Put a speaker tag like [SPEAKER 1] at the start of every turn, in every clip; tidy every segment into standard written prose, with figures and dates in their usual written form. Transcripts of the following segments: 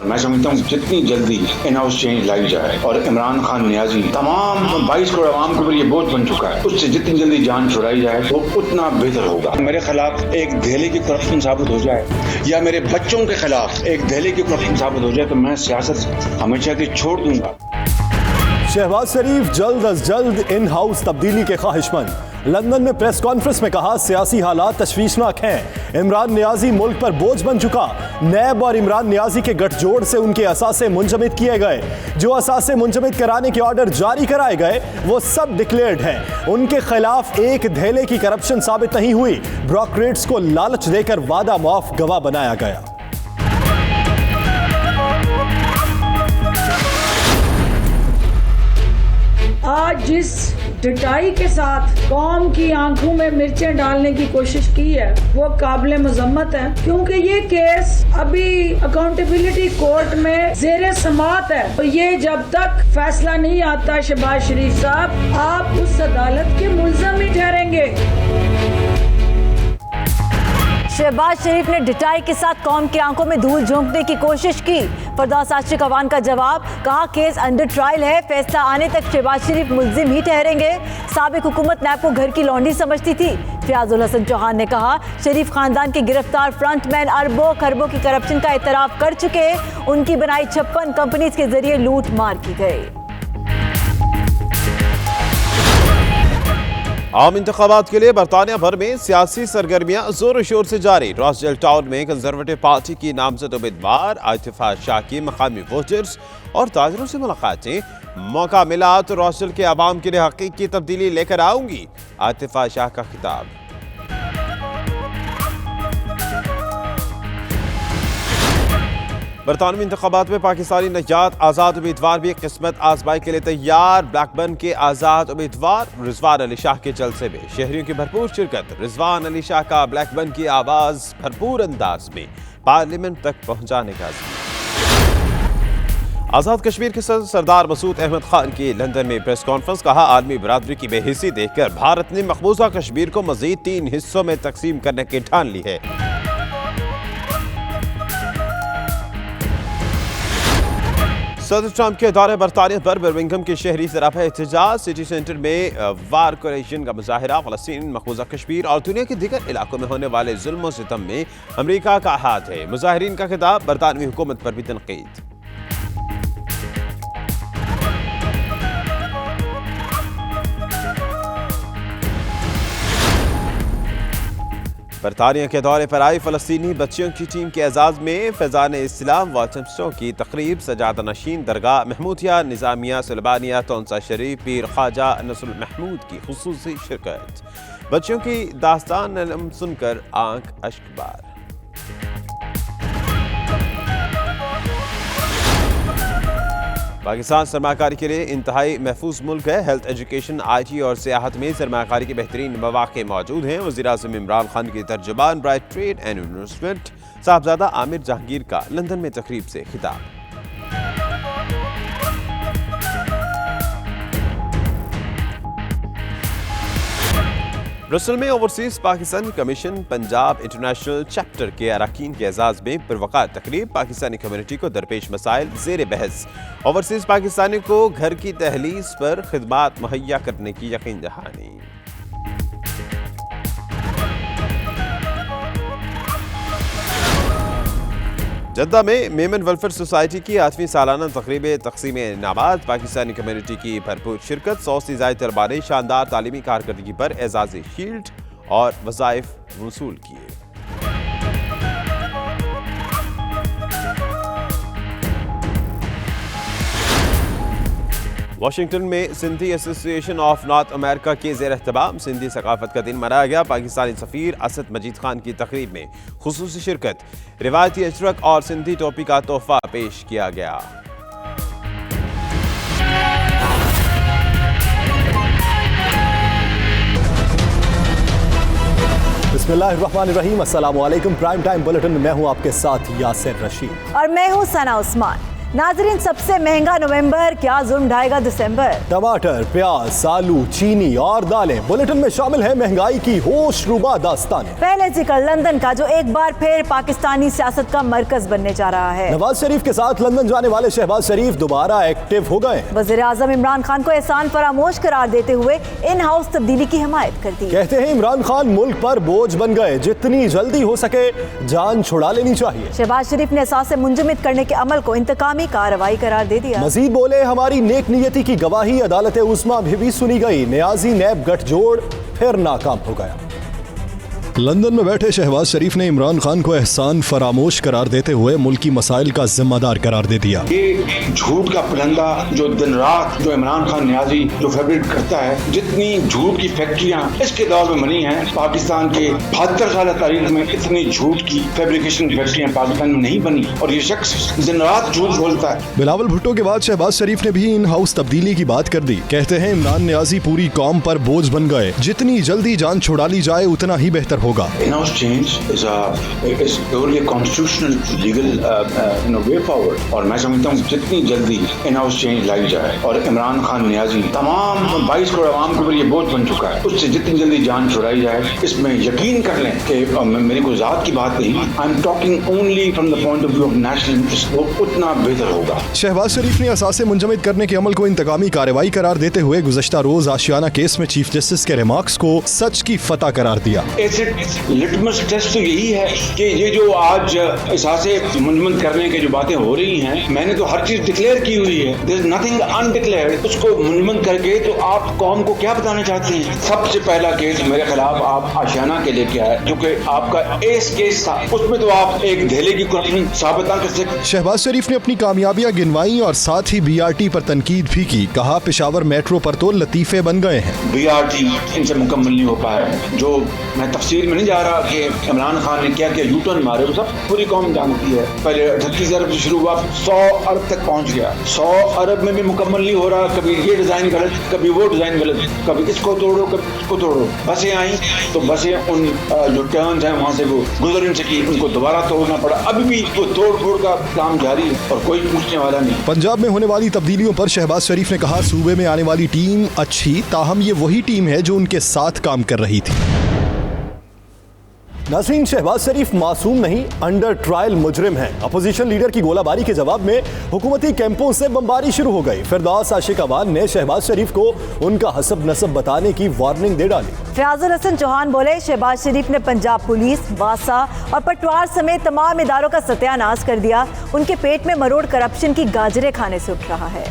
[SPEAKER 1] मैं समझता हूँ जितनी जल्दी इन हाउस चेंज लाई जाए और इमरान खान नियाजी तमाम 22 करोड़ आवाम के ऊपर ये बोझ बन चुका है, उससे जितनी जल्दी जान छुड़ाई जाए वो उतना बेहतर होगा। मेरे खिलाफ एक दहली की करप्शन साबित हो जाए या मेरे बच्चों के खिलाफ एक दहली की करप्शन साबित हो जाए तो मैं सियासत हमेशा की छोड़ दूंगा।
[SPEAKER 2] शहबाज शरीफ जल्द अज जल्द इन हाउस तब्दीली के ख्वाहिशमंद। लंदन में प्रेस कॉन्फ्रेंस में कहा सियासी हालात तशवीशनाक हैं। इमरान नियाजी मुल्क पर बोझ बन चुका। नैब और इमरान नियाजी के गठजोड़ से उनके असासे मुंजमद किए गए। जो असासे मुंजमद कराने के ऑर्डर जारी कराए गए वो सब डिक्लेयर्ड हैं। उनके खिलाफ एक धेले की करप्शन साबित नहीं हुई। ब्रोकरेट्स को लालच देकर वादा मुआफ गवाह बनाया गया।
[SPEAKER 3] आज जिस डटाई के साथ कौम की आंखों में मिर्चें डालने की कोशिश की है वो काबिल मजम्मत है, क्योंकि ये केस अभी अकाउंटेबिलिटी कोर्ट में ज़ेरे समाअत है और ये जब तक फैसला नहीं आता शहबाज शरीफ साहब आप उस अदालत के मुल्ज़म ही ठहरेंगे।
[SPEAKER 4] शहबाज शरीफ ने डिटाई के साथ कौम की आंखों में धूल झोंकने की कोशिश की। फरदौस आशिक अवान का जवाब, कहा केस अंडर ट्रायल है, फैसला आने तक शहबाज शरीफ मुल्जिम ही ठहरेंगे। साबिक हुकूमत नैब को घर की लौंडी समझती थी। फयाजुल हसन चौहान ने कहा शरीफ खानदान के गिरफ्तार फ्रंटमैन अरबों खरबों की करप्शन का इतराफ कर चुके। उनकी बनाई 56 कंपनीज के जरिए लूट मार की गई।
[SPEAKER 5] आम इंतखाबात के लिए बरतानिया भर में सियासी सरगर्मियां जोर शोर से जारी। रॉसडेल टाउन में कंजर्वेटिव पार्टी की नामजद उम्मीदवार आतिफा शाह की मकामी वोटर्स और ताजरों से मुलाकातें। मौका मिला तो रॉसडेल के आवाम के लिए हकीकी तब्दीली लेकर आऊंगी, आतिफा शाह का खिताब। बरतानवी इंतखाबात में पाकिस्तानी नजात आज़ाद उम्मीदवार भी किस्मत आजमाई के लिए तैयार। ब्लैकबर्न के आज़ाद उम्मीदवार रिजवान अली शाह के जलसे में शहरियों की भरपूर शिरकत। रिजवान अली शाह का ब्लैकबर्न की आवाज़ भरपूर अंदाज में पार्लियामेंट तक पहुंचाने का आज़ाद कश्मीर के सदर सरदार मसूद अहमद खान की लंदन में प्रेस कॉन्फ्रेंस। कहा आलमी बरादरी की बेहिसी देखकर भारत ने मकबूजा कश्मीर को मजीद 3 हिस्सों में तकसीम करने की ठान ली है। सदर ट्रंप के दौरे बरतानिया पर बर्मिंघम के शहरी सराफा एहतजाज। सिटी सेंटर में वार कोरेशन का मुजाहिरा। फलस्तीन, मकबूजा कश्मीर और दुनिया के दीगर इलाकों में होने वाले जुल्म सितम में अमरीका का हाथ है। मुजाहिरीन का खिताब, बरतानवी हुकूमत पर भी तनकीद। बरतानिया के दौरे पर आई फलस्तीनी बच्चियों की टीम के एजाज में फैजान इस्लाम वाटमस्टों की तकरीब। सजादा नशीन दरगाह महमूदिया निज़ामिया सुलबानिया तौंसा शरीफ पीर ख्वाजा नसरुल महमूद की खुसूसी शिरकत। बच्चियों की दास्तान सुनकर आंख अश्कबार। पाकिस्तान सरमाकारी के लिए इंतहाई महफूज मुल्क है। हेल्थ, एजुकेशन, IT और सियाहत में सरमाकारी के बेहतरीन मौक़े मौजूद हैं। वज़ीर-ए-आज़म इमरान खान की तर्जुमान ब्राइट trade and investment Sahibzada Amir Jahangir का लंदन में तकरीब से खिताब। ब्रसल में overseas Pakistani commission Punjab international chapter के अरकान के एजाज में पुरवकार तकरीब। पाकिस्तानी कम्युनिटी को दरपेश मसाइल ज़ेर बहस। ओवरसीज पाकिस्तानी को घर की दहलीज पर खिदमात मुहैया करने की यकीन दहानी। जद्दा में मेमन वेलफेयर सोसाइटी की 8वीं सालाना तकरीब तकसीम इनामात। पाकिस्तानी कम्युनिटी की भरपूर शिरकत। 100 से ज़ायद तलबा ने शानदार तालीमी कारकर्दगी पर एजाज़ी शील्ड और वज़ाइफ वसूल किए। वाशिंगटन में Sindhi association of north America के ज़ेर एहतमाम सिंधी सकाफत का दिन मनाया गया। पाकिस्तानी सफ़ीर असद मजीद खान की तकरीब में खुसूसी शिरकत। रिवायती अजरक और सिंधी टोपी का तोहफा पेश किया गया।
[SPEAKER 2] बिस्मिल्लाहिर्रहमानिर्रहीम। अस्सलाम वालेकुम। प्राइम टाइम बुलेटिन में मैं हूं आपके साथ यासिर रशीद
[SPEAKER 4] और मैं हूं सना उस्मान। नाजरीन, सबसे महंगा नवंबर, क्या जुर्म ढाएगा दिसंबर?
[SPEAKER 2] टमाटर, प्याज, आलू, चीनी और दालें। बुलेटिन में शामिल है महंगाई की होशरुबा दास्तान।
[SPEAKER 4] पहले जिक्र लंदन का, जो एक बार फिर पाकिस्तानी सियासत का मरकज बनने जा रहा है।
[SPEAKER 2] नवाज शरीफ के साथ लंदन जाने वाले शहबाज शरीफ दोबारा एक्टिव हो गए।
[SPEAKER 4] वज़ीर आज़म इमरान खान को एहसान फरामोश करार देते हुए इन हाउस तब्दीली की हिमायत कर दी।
[SPEAKER 2] कहते हैं इमरान खान मुल्क पर बोझ बन गए, जितनी जल्दी हो सके जान छुड़ा लेनी चाहिए।
[SPEAKER 4] शहबाज शरीफ ने एहसास मुंजमद करने के अमल को इंतकामी कार्रवाई करार दे दिया।
[SPEAKER 2] मजीद बोले, हमारी नेक नियति की गवाही अदालत उस्मा भी सुनी गई। नियाजी नैब गठजोड़ फिर नाकाम हो गया। लंदन में बैठे शहबाज शरीफ ने इमरान खान को एहसान फरामोश करार देते हुए मुल्की मसाइल का जिम्मेदार करार दे दिया।
[SPEAKER 1] ये झूठ का पुलंदा जो दिन रात जो इमरान खान नियाजी जो फैब्रिक करता है, जितनी झूठ की फैक्ट्रियां इसके दौर में बनी हैं, पाकिस्तान के 72 साल तारीख में इतनी झूठ की फैब्रिकेशन फैक्ट्रियां पाकिस्तान में नहीं बनी, और ये शख्स दिन रात झूठ बोलता है।
[SPEAKER 2] बिलावल भुट्टो के बाद शहबाज शरीफ ने भी इन हाउस तब्दीली की बात कर दी। कहते हैं इमरान नियाजी पूरी कौम पर बोझ बन गए, जितनी जल्दी जान छुड़ा ली जाए उतना ही बेहतर होगा।
[SPEAKER 1] In-house change is purely a constitutional legal way forward, और मैं समझता हूँ जितनी जल्दी in-house change लाई जाए और इमरान खान नियाजी तमाम 22 करोड़ आवाम के ऊपर ये बोझ बन चुका है, उससे जितनी जल्दी जान छुड़ाई जाए, इसमें यकीन कर लें कि मेरी कोई ज़ात की बात नहीं, I am talking only from the point of view of national interest, वो उतना बेहतर होगा।
[SPEAKER 2] शहबाज शरीफ ने एहसास मुंजमद करने के अमल को इंतकामी कार्रवाई करार देते हुए गुज़श्ता रोज आशियाना केस में चीफ जस्टिस के रिमार्क्स को सच की फतह करार दिया।
[SPEAKER 1] लिटमस टेस्ट तो यही है कि ये जो आज एहसास मुंजमद करने की जो बातें हो रही हैं, मैंने तो हर चीज डिक्लेयर की हुई है, देयर इज नथिंग अनडिक्लेयर्ड। उसको मुंजमद करके तो आप कौम को क्या बताना चाहते हैं? सबसे पहला केस मेरे खिलाफ आप आशियाना के लेके आए, जो कि आपका एस केस था, उसमें तो आप एक धेले की करप्शन साबित कर सकते।
[SPEAKER 2] शहबाज शरीफ ने अपनी कामयाबियां गिनवाई और साथ ही BRT पर तनकीद भी की। कहा पेशावर मेट्रो पर तो लतीफे बन गए हैं।
[SPEAKER 1] BRT इनसे मुकम्मल नहीं हो पाया, जो मैं तफसील में नहीं जा रहा कि इमरान खान ने क्या क्या यूटर्न मारे, वो सब पूरी कौम जानती है। पहले 38 अरब से शुरू हुआ, 100 अरब तक पहुंच गया। 100 अरब में भी मुकम्मल नहीं हो रहा, कभी ये डिजाइन गलत, कभी वो डिजाइन गलत, कभी इसको तोड़ो, कभी इसको तोड़ो। बसें आई तो बसें उन जो टर्न्स हैं वहाँ से वो गुजर नहीं सकी, उनको दोबारा तोड़ना पड़ा। अभी भी वो तोड़ फोड़ का काम जारी है और कोई पूछने वाला नहीं।
[SPEAKER 2] पंजाब में होने वाली तब्दीलियों पर शहबाज शरीफ ने कहा, सूबे में आने वाली टीम अच्छी, ताहम ये वही टीम है जो उनके साथ काम कर रही थी। नाज़रीन, शहबाज शरीफ मासूम नहीं, अंडर ट्रायल मुजरिम हैं। अपोजिशन लीडर की गोलाबारी के जवाब में हुकूमती कैंपों से बमबारी शुरू हो गई। फिरदौस आशिक अवान ने शहबाज शरीफ को उनका हसब नसब बताने की वार्निंग दे डाली।
[SPEAKER 4] फयाजुल हसन चौहान बोले, शहबाज शरीफ ने पंजाब पुलिस, वासा और पटवार समेत तमाम इदारों का सत्यानाश कर दिया। उनके पेट में मरोड़ करप्शन की गाजरें खाने से उठ रहा है।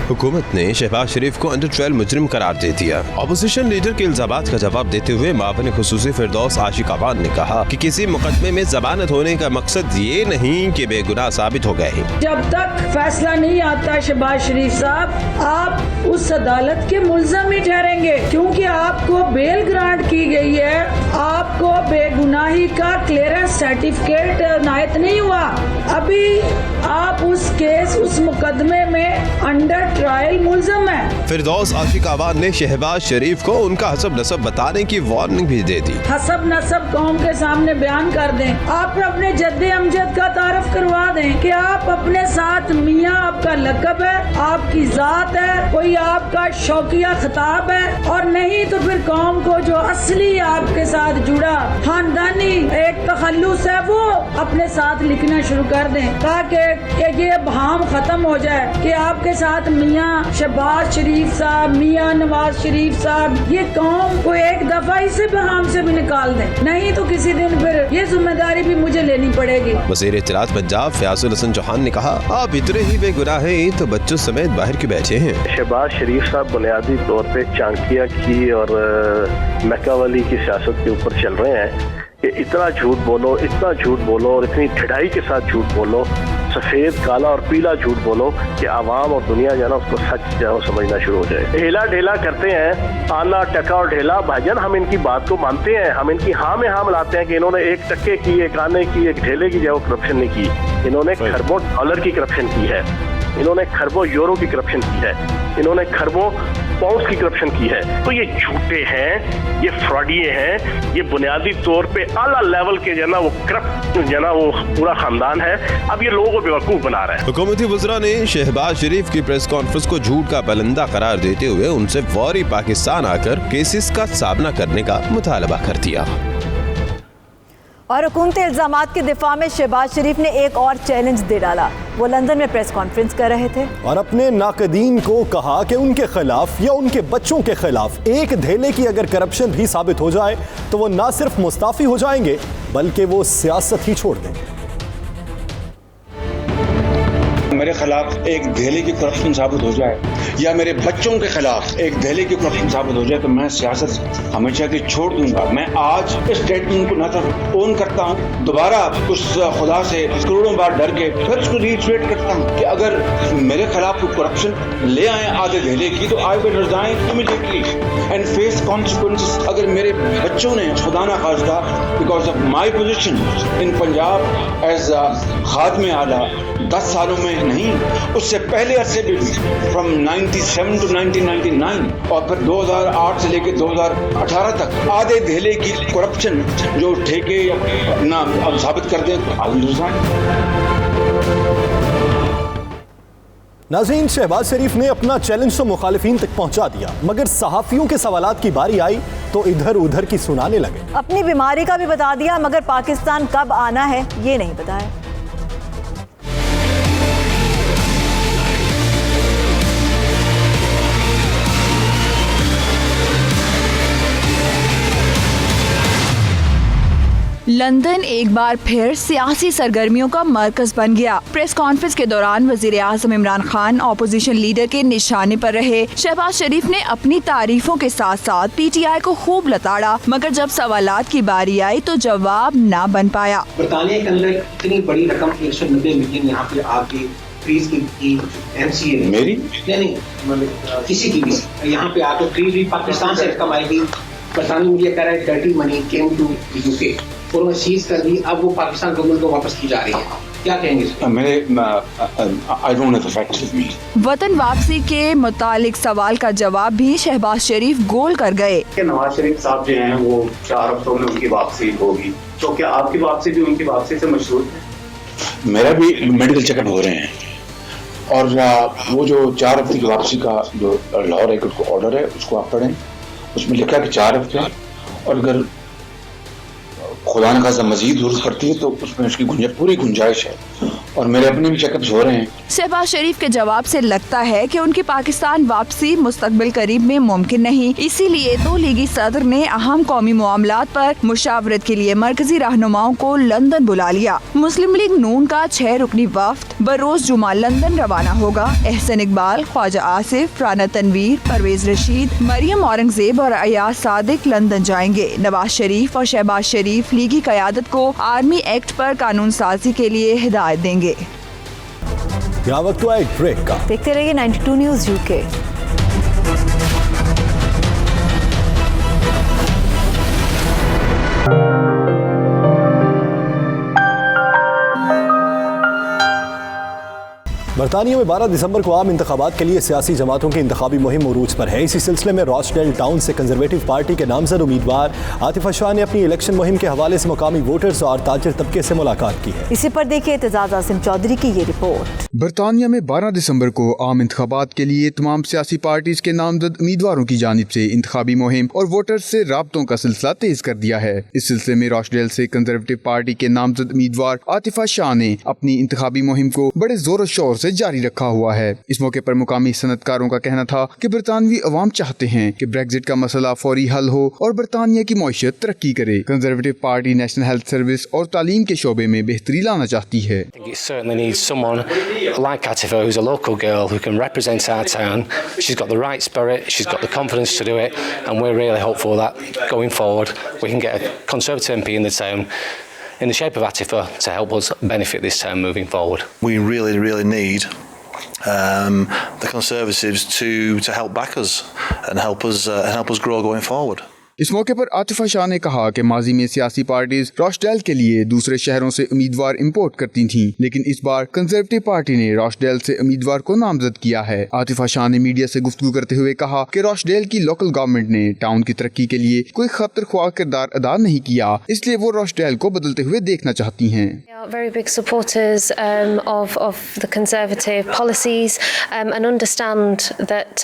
[SPEAKER 5] हुकूमत ने शहबाज शरीफ को अंडर ट्रायल मुजरिम करार दे दिया। अपोजिशन लीडर के इल्जामात का जवाब देते हुए मावन खुसूसी फिरदौस आशिक अवान ने कहा कि किसी मुकदमे में जमानत होने का मकसद ये नहीं कि बेगुनाह साबित हो गए हैं।
[SPEAKER 3] जब तक फैसला नहीं आता शहबाज शरीफ साहब, आप उस अदालत के मुल्ज़म ही ठहरेंगे, क्योंकि आपको बेल ग्रांट की गई है, आपको बेगुनाही का क्लियरेंस सर्टिफिकेट नायत नहीं हुआ। अभी आप उस केस, उस मुकदमे में अंडर ट्रायल मुल्ज़म है।
[SPEAKER 5] फिरदौस आशिक अवान ने शहबाज शरीफ को उनका हसब नसब बताने की वार्निंग भी दे दी।
[SPEAKER 3] हसब नसब कौम के सामने बयान कर दें, आप अपने जद्दे अमजद का तारफ करवा दें कि आप अपने साथ मियाँ आपका लक़ब है, आपकी ज़ात है, कोई आपका शौकिया खिताब है, और नहीं तो फिर कौम को जो असली आपके साथ जुड़ा खानदानी एक तखल्लुस है वो अपने साथ लिखना शुरू कर दें, ताकि ये बहाम खत्म हो जाए कि आपके साथ मियाँ शहबाज शरीफ साहब, मियाँ नवाज शरीफ साहब, ये कौम को एक दफा इसे बहाम से भी निकाल दें, नहीं तो किसी दिन फिर ये जिम्मेदारी भी मुझे लेनी पड़ेगी।
[SPEAKER 5] वज़ीर इत्तलात पंजाब फयाजुल हसन चौहान ने कहा, आप इतने ही बेगुनाह हैं तो बच्चों समेत बाहर क्यों बैठे हैं?
[SPEAKER 6] शहबाज शरीफ साहब बुनियादी तौर पे चांकिया की और मैकावली की सियासत के ऊपर चल रहे हैं कि इतना झूठ बोलो, इतना झूठ बोलो और इतनी ढिठाई के साथ झूठ बोलो, सफेद काला और पीला झूठ बोलो कि आवाम और दुनिया जो है ना उसको सच जो समझना शुरू हो जाए। ढेला ढेला करते हैं, आना टका और ढेला। भाईजान, हम इनकी बात को मानते हैं, हम इनकी हाँ में हाँ मिलाते हैं कि इन्होंने एक टक्के की, एक आने की, एक ढेले की जो करप्शन नहीं की, इन्होंने खरबों डॉलर की करप्शन की है, इन्होंने खरबों यूरो की करप्शन की है। इन्होंने खरबों पाउंड्स की करप्शन की है। तो ये झूठे हैं, ये फ्रॉडिये हैं, ये बुनियादी तौर पे आला लेवल के जो है ना वो करप्ट जो है ना वो पूरा खानदान है। अब ये लोगों को बेवकूफ बना रहा है।
[SPEAKER 5] हुकूमती वज़रा ने शहबाज शरीफ की प्रेस कॉन्फ्रेंस को झूठ का बलंदा करार देते हुए उनसे फौरी पाकिस्तान आकर केसेस का सामना करने का मुतालबा कर दिया।
[SPEAKER 4] और हुकूमती इल्जामात के दिफा में शहबाज शरीफ ने एक और चैलेंज दे डाला। वो लंदन में प्रेस कॉन्फ्रेंस कर रहे थे
[SPEAKER 2] और अपने नाकदीन को कहा कि उनके खिलाफ या उनके बच्चों के खिलाफ एक धेले की अगर करप्शन भी साबित हो जाए तो वो ना सिर्फ मुस्ताफी हो जाएंगे बल्कि वो सियासत ही छोड़ देंगे।
[SPEAKER 1] मेरे खिलाफ एक धेले की करप्शन साबित हो जाए या मेरे बच्चों के खिलाफ एक धेले की करप्शन साबित हो जाए तो मैं सियासत हमेशा की छोड़ दूंगा। मैं आज इस स्टेटमेंट को न सिर्फ ओन करता हूँ, दोबारा उस खुदा से करोड़ों बार डर के फिर उसको रीट्रेट करता हूँ कि अगर मेरे खिलाफ कोई करप्शन ले आए आधे धेले की तो I will resign immediately and face consequences. अगर मेरे बच्चों ने खुदा ना खास्ता because of my position in Punjab as खादमे आला 10 सालों में नहीं, उससे पहले अरसे भी फ्रॉम 97 टू 1999 और फिर 2008 से लेकर 2018 तक आधे धेले की करप्शन जो ठेके अपना अब साबित कर दें तो
[SPEAKER 2] नाज़रीन, शहबाज शरीफ ने अपना चैलेंज तो मुखालिफिन तक पहुंचा दिया मगर सहाफियों के सवालात की बारी आई तो इधर उधर की सुनाने लगे।
[SPEAKER 4] अपनी बीमारी का भी बता दिया मगर पाकिस्तान कब आना है ये नहीं बताया।
[SPEAKER 7] लंदन एक बार फिर सियासी सरगर्मियों का मरकज बन गया। प्रेस कॉन्फ्रेंस के दौरान वजीर आज़म इमरान खान ऑपोजिशन लीडर के निशाने पर रहे। शहबाज शरीफ ने अपनी तारीफों के साथ साथ पीटीआई को खूब लताड़ा मगर जब सवालात की बारी आई तो जवाब ना बन पाया।
[SPEAKER 8] बरतानिया के अंदर इतनी बड़ी रकम 190 मिलियन यहाँ पे आके फ्रीज की एमसीए
[SPEAKER 1] मेरी
[SPEAKER 8] नहीं मतलब किसी की भी यहाँ पे आके फ्रीज पाकिस्तान से रकम आएगी। बरतानिया मीडिया कह रहा है dirty money came to UK और वो सीज कर दी, अब वो पाकिस्तान गवर्नमेंट को वापस की जा रही है। क्या कहेंगे?
[SPEAKER 1] I don't have the facts with me.
[SPEAKER 7] वतन वापसी के मुतालिक सवाल का जवाब भी शहबाज शरीफ गोल कर गए।
[SPEAKER 9] नवाज शरीफ साहब जो हैं वो 4 हफ्तों में उनकी वापसी होगी, तो क्या आपकी वापसी भी उनकी वापसी से मशहूर है?
[SPEAKER 1] मेरा भी मेडिकल चेकअप हो रहे हैं और वो जो 4 हफ्ते की वापसी का जो लाहौर हाई कोर्ट का ऑर्डर है उसको आप पढ़ें। उसमें लिखा कि 4 हफ्ते और अगर खुदा न खासा मजीद जरूरत पड़ती है तो उसमें उसकी पूरी गुंजाइश है और मेरे अपने भी चेकअप्स हो रहे हैं।
[SPEAKER 7] शहबाज शरीफ के जवाब से लगता है कि उनकी पाकिस्तान वापसी मुस्तकबिल करीब में मुमकिन नहीं। इसीलिए तो लीगी सदर ने अहम कौमी मामलात पर मुशावरत के लिए मरकजी रहनुमाओं को लंदन बुला लिया। मुस्लिम लीग नून का 6 रुकनी वफ्द बरोज जुमा लंदन रवाना होगा। एहसन इकबाल, ख्वाजा आसिफ, राना तनवीर, परवेज रशीद, मरियम औरंगजेब और अयाज सादिक लंदन जाएंगे। नवाज शरीफ और शहबाज शरीफ लीगी क़यादत को आर्मी एक्ट पर कानून साजी के लिए हिदायत देंगे।
[SPEAKER 2] यहाँ वक्त हुआ एक ब्रेक का।
[SPEAKER 4] देखते रहिए 92 न्यूज़ यूके।
[SPEAKER 2] बरतानिया में 12 दिसंबर को आम इंतखाबात के लिए सियासी जमातों की इंतखाबी मुहिम उरूज पर है। इसी सिलसिले में रॉचडेल टाउन से कंजर्वेटिव पार्टी के नामजद उम्मीदवार आतिफा शाह ने अपनी इलेक्शन मुहिम के हवाले से मुकामी वोटर्स और ताजिर तबके से मुलाकात की है।
[SPEAKER 4] इसी पर देखिए एतजाज आसिम चौधरी की ये रिपोर्ट।
[SPEAKER 10] बरतानिया में 12 दिसंबर को आम इंतखाबात के लिए तमाम सियासी पार्टीज के नामजद उम्मीदवारों की जानिब से इंतखाबी मुहिम और वोटर्स से राब्तों का सिलसिला तेज कर दिया है। इस सिलसिले में रॉचडेल से कंजर्वेटिव पार्टी के नामजद उम्मीदवार आतिफा शाह ने अपनी इंतखाबी मुहिम को बड़े जोर शोर से जारी रखा हुआ है। इस मौके पर मुकामी सनतकारों का कहना था कि बरतानवी अवाम चाहते हैं कि ब्रेक्जिट का मसला फौरी हल हो और बरतानिया की मईशत तरक्की करे। Conservative party national health service और तालीम के शोबे में बेहतरी लाना चाहती है।
[SPEAKER 11] Like Atifa, who's a local girl who can represent our town. She's got the right spirit, she's got the confidence to do it, and we're really hopeful that going forward we can get a Conservative MP in the town in the shape of Atifa to help us benefit this town moving forward.
[SPEAKER 12] We really need the Conservatives to help back us and help us grow going forward.
[SPEAKER 10] इस मौके पर आतिफा शाह ने कहा कि माजी में सियासी parties Rochdale के लिए दूसरे शहरों से उम्मीदवार इंपोर्ट करती थीं, लेकिन इस बार कंजर्वेटिव पार्टी ने रॉचडेल से उम्मीदवार को नामजद किया है। आतिफा शाह ने मीडिया से गुफ्तगू करते हुए कहा कि रॉचडेल की लोकल गवर्नमेंट ने टाउन की तरक्की के लिए कोई खतरख्वाह किरदार अदा नहीं किया, इसलिए वो रॉचडेल को बदलते हुए देखना चाहती हैं।
[SPEAKER 12] Very big supporters of the Conservative policies and understand that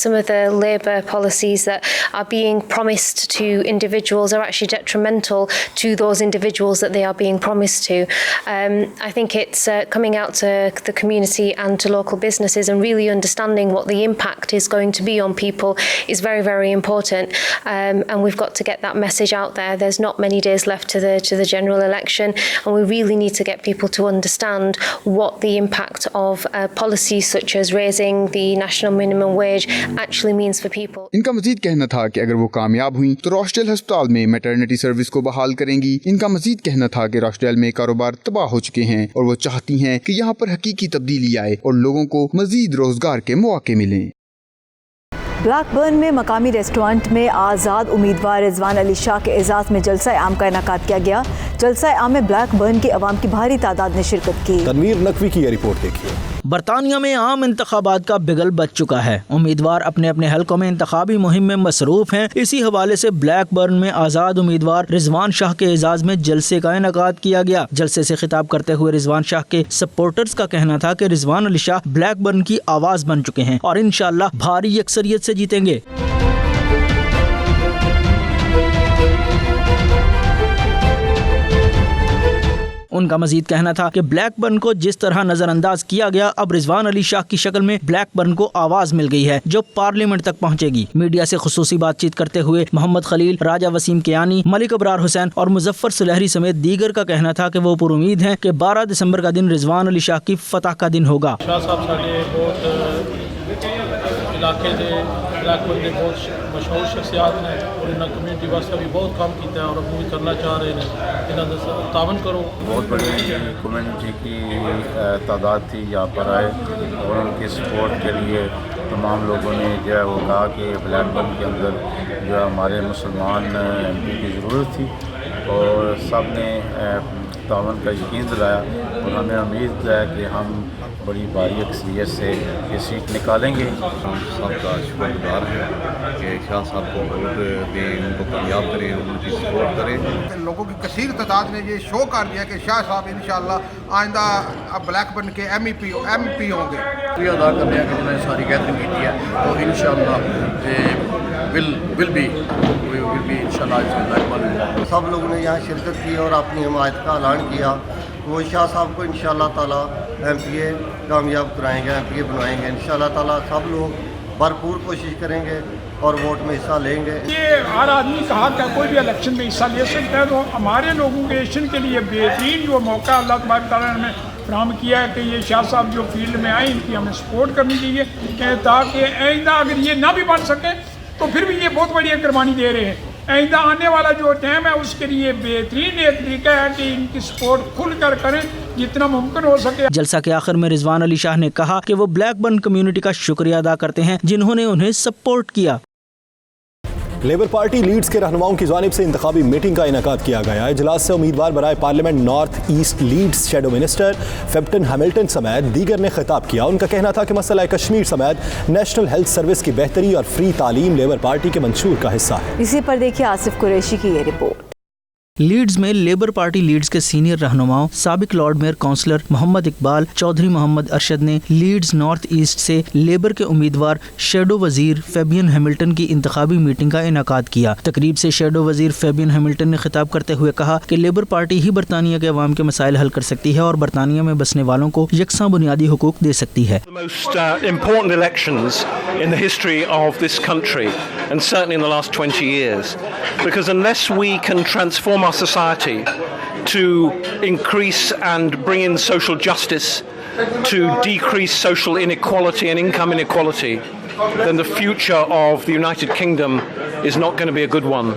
[SPEAKER 12] some of the Labour policies that are being promised to individuals are actually detrimental to those individuals that they are being promised to. I think it's coming out to the community and to local businesses and really understanding what the impact is going to be on people is very, very important. And we've got to get that message out there. There's not many days left to the general election, and we really need to get people to understand what the impact of policies such as raising the national minimum wage actually means for people.
[SPEAKER 10] इनका मजीद कहना था कि अगर वो कामयाब हुई तो Rochdale अस्पताल में मैटरनिटी सर्विस को बहाल करेंगी। इनका मजीद कहना था कि रॉचडेल में कारोबार तबाह हो चुके हैं और वो चाहती हैं कि यहाँ पर हकीकी तब्दीली आए और लोगों को मजीद रोजगार के मौके मिलें।
[SPEAKER 4] ब्लैकबर्न में मकामी रेस्टोरेंट में आज़ाद उम्मीदवार रिजवान अली शाह के एजाज़ में जलसा आम का इनेकाद किया गया। जलसा आम में ब्लैकबर्न की आवाम की भारी तादाद ने शिरकत की।
[SPEAKER 2] तनवीर नकवी की ये रिपोर्ट देखिए।
[SPEAKER 13] बरतानिया में आम इंतखाबात का बिगल बच चुका है। उम्मीदवार अपने अपने हलकों में इंतखाबी मुहिम में मसरूफ हैं। इसी हवाले से ब्लैकबर्न में आज़ाद उम्मीदवार रिजवान शाह के एजाज़ में जलसे का इनेकाद किया गया। जलसे से खिताब करते हुए रिजवान शाह के सपोर्टर्स का कहना था कि रिजवान अली शाह ब्लैकबर्न की आवाज़ बन चुके हैं और इंशाअल्लाह भारी अक्सरियत से जीतेंगे। उनका मजीद कहना था कि ब्लैकबर्न को जिस तरह नजरअंदाज किया गया, अब रिजवान अली शाह की शक्ल में ब्लैकबर्न को आवाज मिल गई है जो पार्लियामेंट तक पहुंचेगी। मीडिया से खुसूसी बातचीत करते हुए मोहम्मद खलील, राजा वसीम कियानी, मलिक अबरार हुसैन और मुजफ्फर सुलहरी समेत दीगर का कहना था कि वो पुरुमीद हैं कि 12 दिसंबर का दिन रिजवान अली शाह की फतह का दिन होगा।
[SPEAKER 14] इलाके के ब्लैकबर्न के बहुत मशहूर शख्सियात ने और इन्होंने कम्यूनिटी वास्ते भी बहुत काम किया है और अब भी करना चाह रहे हैं। इन्होंने तावन करो। बहुत बड़ी कम्यूनिटी की तादाद थी यहाँ पर आए और उनकी सपोर्ट के लिए तमाम लोगों ने जो है वो कहा कि ब्लैकबर्न के अंदर जो है हमारे मुसलमान MP की ज़रूरत थी और सब ने तावन का यकीन दिलाया और हमें उम्मीद है कि हम बड़ी भारी अक्सरियत से ये सीट निकालेंगे। हम सबका शुक्रगुजार हैं कि शाह साहब को वोट दें, उनको कामयाब करें, उनकी सपोर्ट करें। लोगों की कसीर तादाद ने ये शो कर दिया कि शाह साहब इंशाअल्लाह आइंदा ब्लैकबर्न के MP होंगे। शुक्रिया अदा करते हैं कि जिन्होंने सारी गैदरिंग की है तो इंशाअल्लाह विल बी इंशाअल्लाह। सब लोगों ने यहाँ शिरकत की और अपनी हिमायत का ऐलान किया। वो शाह साहब को इंशाअल्लाह ताला MPA कामयाब कराएंगे, MPA बनाएंगे इंशाअल्लाह ताला। सब लोग भरपूर कोशिश करेंगे और वोट में हिस्सा लेंगे। ये हर आदमी का हक है, कोई भी इलेक्शन में हिस्सा ले सकता है। तो हमारे लोगों के एक्शन के लिए बेहतरीन जो मौका अल्लाह तबारक तआला ने फराहम किया है कि ये शाह साहब जो फील्ड में आए इनकी हमें सपोर्ट करनी चाहिए ताकि आइंदा अगर ये ना भी बन सके तो फिर भी ये बहुत बड़ी कुर्बानी दे रहे हैं। आइंदा आने वाला जो टाइम है उसके लिए बेहतरीन एक तरीका है कि इनकी सपोर्ट खुलकर करें जितना मुमकिन हो सके। जलसा के आखिर में रिजवान अली शाह ने कहा कि वो ब्लैकबर्न कम्युनिटी का शुक्रिया अदा करते हैं जिन्होंने उन्हें सपोर्ट किया।
[SPEAKER 2] लेबर पार्टी लीड्स के रहनुमाओं की जानिब से इंतखाबी मीटिंग का इनेकाद किया गया। इजलास से उम्मीदवार बराए parliament north east Leeds shadow minister Fabian Hamilton समेत दीगर ने खिताब किया। उनका कहना था कि मसला कश्मीर समेत नेशनल हेल्थ सर्विस की बेहतरी और फ्री तालीम लेबर पार्टी के मंशूर का हिस्सा है।
[SPEAKER 4] इसी पर देखिए आसिफ कुरैशी की ये रिपोर्ट।
[SPEAKER 13] लीड्स में लेबर पार्टी लीड्स के सीनियर रहनुमाओं साबिक Lord Mayor councillor Mohammad Iqbal, Chaudhry Mohammad Arshad ने लीड्स नॉर्थ ईस्ट से लेबर के उम्मीदवार शेडो वजीर फेबियन हैमिल्टन की इंतखाबी मीटिंग का इनेकाद किया। तकरीब से शेडो वजीर फेबियन हैमिल्टन ने खिताब करते हुए कहा कि लेबर पार्टी ही बरतानिया के अवाम के मसाइल हल कर सकती है और बरतानिया में बसने वालों को यकसा बुनियादी हुकूक दे सकती है।
[SPEAKER 15] important elections in the history of this country and certainly in the last 20 years, because unless we can transform our society to increase and bring in social justice, to decrease social inequality and income inequality, then the future of the United Kingdom is not going to be a good one.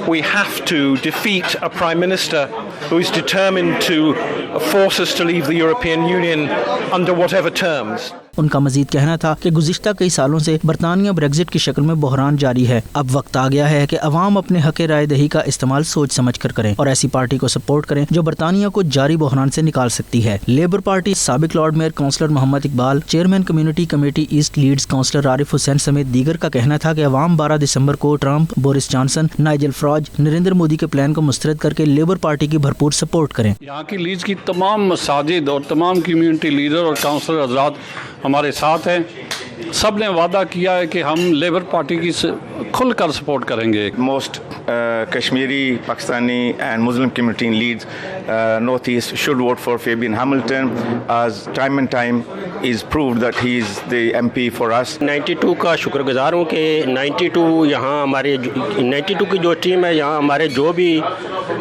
[SPEAKER 15] We have to defeat a Prime Minister who is determined to force us to leave the European Union under whatever terms.
[SPEAKER 13] ان کا مزید کہنا تھا کہ گزشتہ کئی سالوں سے برطانیہ بریگزٹ کی شکل میں بحران جاری ہے. اب وقت آ گیا ہے کہ عوام اپنے حق رائے دہی کا استعمال سوچ سمجھ کر کریں اور ایسی پارٹی کو سپورٹ کریں جو برطانیہ کو جاری بحران سے نکال سکتی ہے. لیبر پارٹی سابق lord mayor councillor Muhammad Iqbal, chairman community committee east Leeds councillor Arif Hussain سمیت دیگر کا کہنا تھا کہ عوام 12 دسمبر کو Trump, Boris Johnson, Nigel Faraj, Narendra Modi کے پلان کو مسترد کر کے لیبر پارٹی کی بھرپور سپورٹ کریں.
[SPEAKER 16] یہاں کی لیڈز کی تمام مساجد اور تمام کمیونٹی لیڈر اور کونسلر حضرات ہمارے ساتھ ہیں. سب نے وعدہ کیا ہے کہ ہم لیبر پارٹی کی کھل کر سپورٹ کریں گے.
[SPEAKER 17] Most Kashmiri, Pakistani and Muslim community in Leeds, North East should vote for Fabian Hamilton as time and time is proved that he is the MP for us.
[SPEAKER 18] 92 کا شکر گزار ہوں کہ 92 یہاں ہمارے 92 کی جو ٹیم ہے یہاں ہمارے جو بھی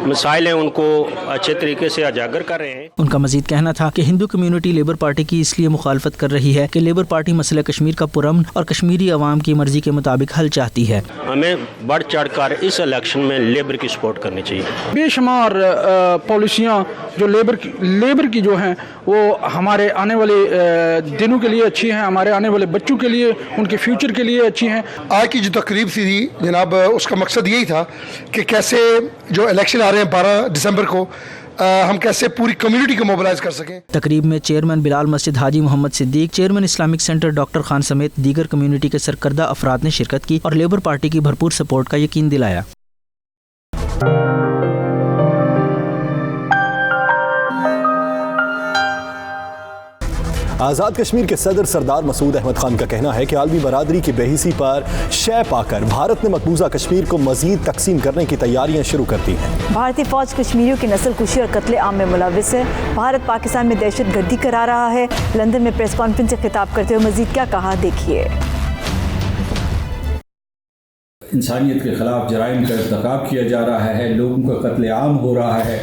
[SPEAKER 18] مسائل ہیں ان کو اچھے طریقے سے اجاگر کر رہے ہیں.
[SPEAKER 13] ان کا مزید کہنا تھا کہ ہندو کمیونٹی لیبر پارٹی کی اس لیے مخالفت کر رہی ہے کہ لیبر پارٹی مسئلہ کشمیر کا پرامن اور کشمیری عوام کی مرضی کے مطابق حل چاہتی ہے.
[SPEAKER 18] ہمیں بڑھ چڑھ کر اس الیکشن میں لیبر کی سپورٹ کرنی چاہیے.
[SPEAKER 19] بے شمار پالیسیاں جو لیبر کی جو ہیں وہ ہمارے آنے والے دنوں کے لیے اچھی ہیں، ہمارے آنے والے بچوں کے لیے، ان کے فیوچر کے لیے اچھی ہیں.
[SPEAKER 20] آج کی جو تقریب تھی جناب، اس کا مقصد یہی تھا کہ کیسے جو الیکشن آ رہے ہیں 12 دسمبر کو ہم کیسے پوری کمیونٹی کو موبلائز کر سکیں.
[SPEAKER 13] تقریب میں chairman Bilal Masjid Haji Muhammad Siddiq, chairman Islamic centre doctor Khan سمیت دیگر کمیونٹی کے سرکردہ افراد نے شرکت کی اور لیبر پارٹی کی بھرپور سپورٹ کا یقین دلایا.
[SPEAKER 2] آزاد کشمیر کے صدر سردار مسعود احمد خان کا کہنا ہے کہ عالمی برادری کی بے حسی پر شے پا کر بھارت نے مقبوضہ کشمیر کو مزید تقسیم کرنے کی تیاریاں شروع کر دی ہیں.
[SPEAKER 4] بھارتی فوج کشمیریوں کی نسل کشی اور قتل عام میں ملوث ہے. بھارت پاکستان میں دہشت گردی کرا رہا ہے. لندن میں پریس کانفرنس سے خطاب کرتے ہوئے مزید کیا کہا، دیکھیے.
[SPEAKER 21] انسانیت کے خلاف جرائم کا ارتکاب کیا جا رہا ہے، لوگوں کا قتل عام ہو رہا ہے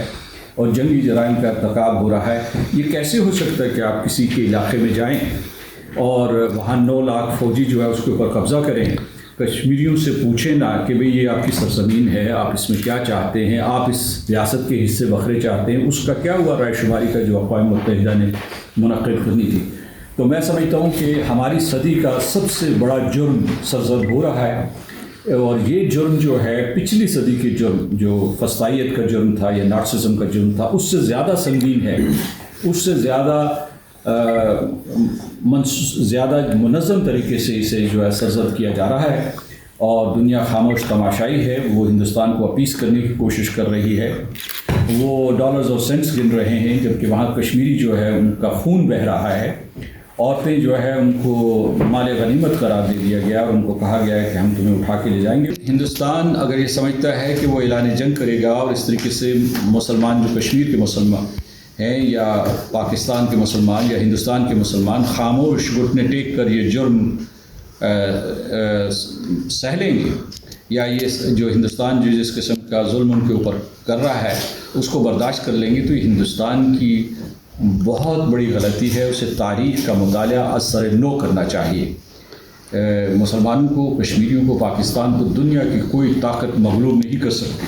[SPEAKER 21] اور جنگی جرائم کا ارتکاب ہو رہا ہے. یہ کیسے ہو سکتا ہے کہ آپ کسی کے علاقے میں جائیں اور وہاں 9 لاکھ فوجی جو ہے اس کے اوپر قبضہ کریں، کشمیریوں سے پوچھیں نا کہ بھئی یہ آپ کی سرزمین ہے، آپ اس میں کیا چاہتے ہیں، آپ اس ریاست کے حصے بکھرے چاہتے ہیں. اس کا کیا ہوا رائے شماری کا جو اقوام متحدہ نے منعقد کرنی تھی. تو میں سمجھتا ہوں کہ ہماری صدی کا سب سے بڑا جرم سرزد ہو رہا ہے، اور یہ جرم جو ہے پچھلی صدی کے جرم جو فسطائیت کا جرم تھا یا نارسزم کا جرم تھا اس سے زیادہ سنگین ہے، اس سے زیادہ منظم طریقے سے اسے جو ہے سرزد کیا جا رہا ہے. اور دنیا خاموش تماشائی ہے، وہ ہندوستان کو اپیس کرنے کی کوشش کر رہی ہے. وہ ڈالرز اور سینٹس گن رہے ہیں جبکہ وہاں کشمیری جو ہے ان کا خون بہہ رہا ہے. عورتیں جو ہے ان کو مال غنیمت قرار دے دیا گیا اور ان کو کہا گیا ہے کہ ہم تمہیں اٹھا کے لے جائیں گے. ہندوستان اگر یہ سمجھتا ہے کہ وہ اعلان جنگ کرے گا اور اس طریقے سے مسلمان جو کشمیر کے مسلمان ہیں یا پاکستان کے مسلمان یا ہندوستان کے مسلمان خاموش گھٹنے ٹیک کر یہ جرم سہ لیں گے یا یہ جو ہندوستان جو جس قسم کا ظلم ان کے اوپر کر رہا ہے اس کو برداشت کر لیں گے، تو یہ ہندوستان کی بہت بڑی غلطی ہے. اسے تاریخ کا مطالعہ از سر نو کرنا چاہیے. مسلمانوں کو، کشمیریوں کو، پاکستان کو دنیا کی کوئی طاقت مغلوب نہیں کر سکتی.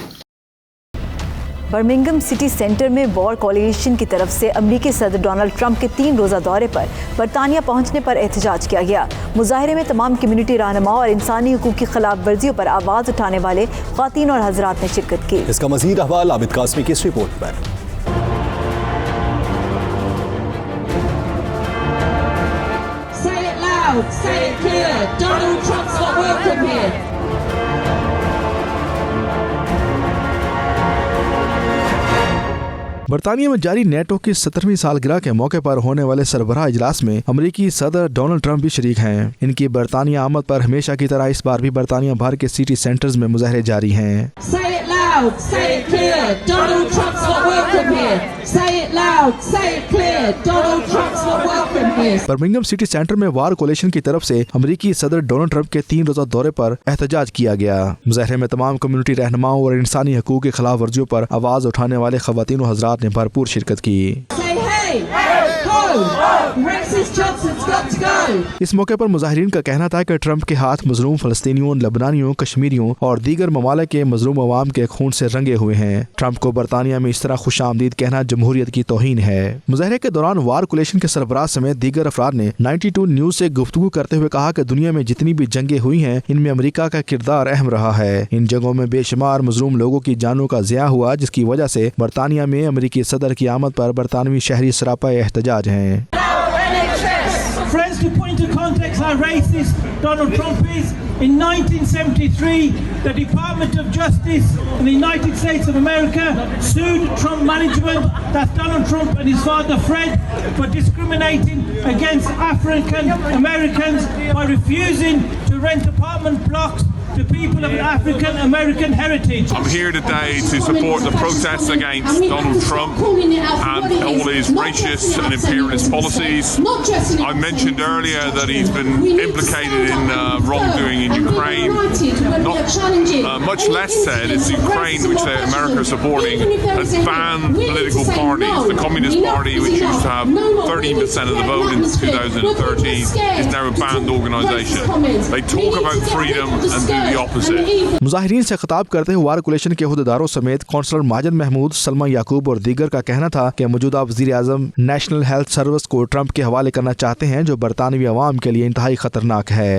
[SPEAKER 4] برمنگھم سٹی سینٹر میں وار کولیشن کی طرف سے امریکی صدر ڈونلڈ ٹرمپ کے 3 روزہ دورے پر برطانیہ پہنچنے پر احتجاج کیا گیا. مظاہرے میں تمام کمیونٹی رہنماؤں اور انسانی حقوق کی خلاف ورزیوں پر آواز اٹھانے والے خواتین اور حضرات نے شرکت کی.
[SPEAKER 2] اس کا مزید احوال عابد قاسمی کی اس رپورٹ پر.
[SPEAKER 22] Say it clear. Donald Trump's not welcome here.
[SPEAKER 23] برطانیہ میں جاری نیٹو کی 17ویں سالگرہ کے موقع پر ہونے والے سربراہ اجلاس میں امریکی صدر ڈونلڈ ٹرمپ بھی شریک ہیں. ان کی برطانیہ آمد پر ہمیشہ کی طرح اس بار بھی برطانیہ بھر کے سٹی سینٹرز میں مظاہرے جاری ہیں.
[SPEAKER 22] Say it loud, say it clear. Donald Trump's not welcome here. Say it loud, say it clear. Donald Trump's not welcome here.
[SPEAKER 23] Birmingham city centre میں وار کولیشن کی طرف سے امریکی صدر ڈونلڈ ٹرمپ کے 3 روزہ دورے پر احتجاج کیا گیا. مظاہرے میں تمام کمیونٹی رہنماؤں اور انسانی حقوق کی خلاف ورزیوں پر آواز اٹھانے والے خواتین و حضرات نے بھرپور شرکت کی.
[SPEAKER 22] Say hey, ho, racist job starts, it's got to go.
[SPEAKER 23] इस मौके पर मुजाहिरीन का कहना था कि ट्रंप के हाथ मजलूम फलस्तीनियों, लबनानियों, कश्मीरियों और दीगर ममालिक के मजलूम अवाम के खून से रंगे हुए हैं। ट्रंप को बरतानिया में इस तरह खुशामदीद कहना जमहूरियत की तौहीन है। मुजाहरे के दौरान वार कोलिशन के सरबराह समेत दीगर अफराद ने 92 न्यूज से गुफ्तगू करते हुए कहा कि दुनिया में जितनी भी जंगें हुई हैं, इनमें अमेरिका का किरदार अहम रहा है। इन जंगों में बेशुमार मजलूम लोगों की जानों का ज़िया हुआ, जिसकी वजह से बरतानिया में अमेरिकी सदर की आमद पर बरतानवी शहरी सरापा एहतजाज हैं।
[SPEAKER 3] Friends, to point to context how racist Donald Trump is, in 1973, the Department of Justice in the United States of America sued Trump management, that's Donald Trump and his father Fred, for discriminating against African Americans by refusing to rent apartment blocks to people of African American heritage.
[SPEAKER 5] I'm here today to support the protests against Donald Trump and all his racist and imperialist policies. I mentioned earlier that he's been implicated in wrongdoing in Ukraine. Much less said is Ukraine, which America is supporting, has banned political parties. The Communist Party, which used to have 13% of the vote in 2013, is now a banned organization. They talk about freedom and do the opposite.
[SPEAKER 23] मुजाहिरीन से खिताब करते हुए वार collision के अहदेदारों समेत councillor Majid Mahmood, Salma याकूब और दीगर का कहना था कि मौजूदा वज़ीर आज़म नेशनल हेल्थ सर्विस को ट्रंप के हवाले करना चाहते हैं, जो बरतानवी अवाम के लिए इंतहाई खतरनाक है।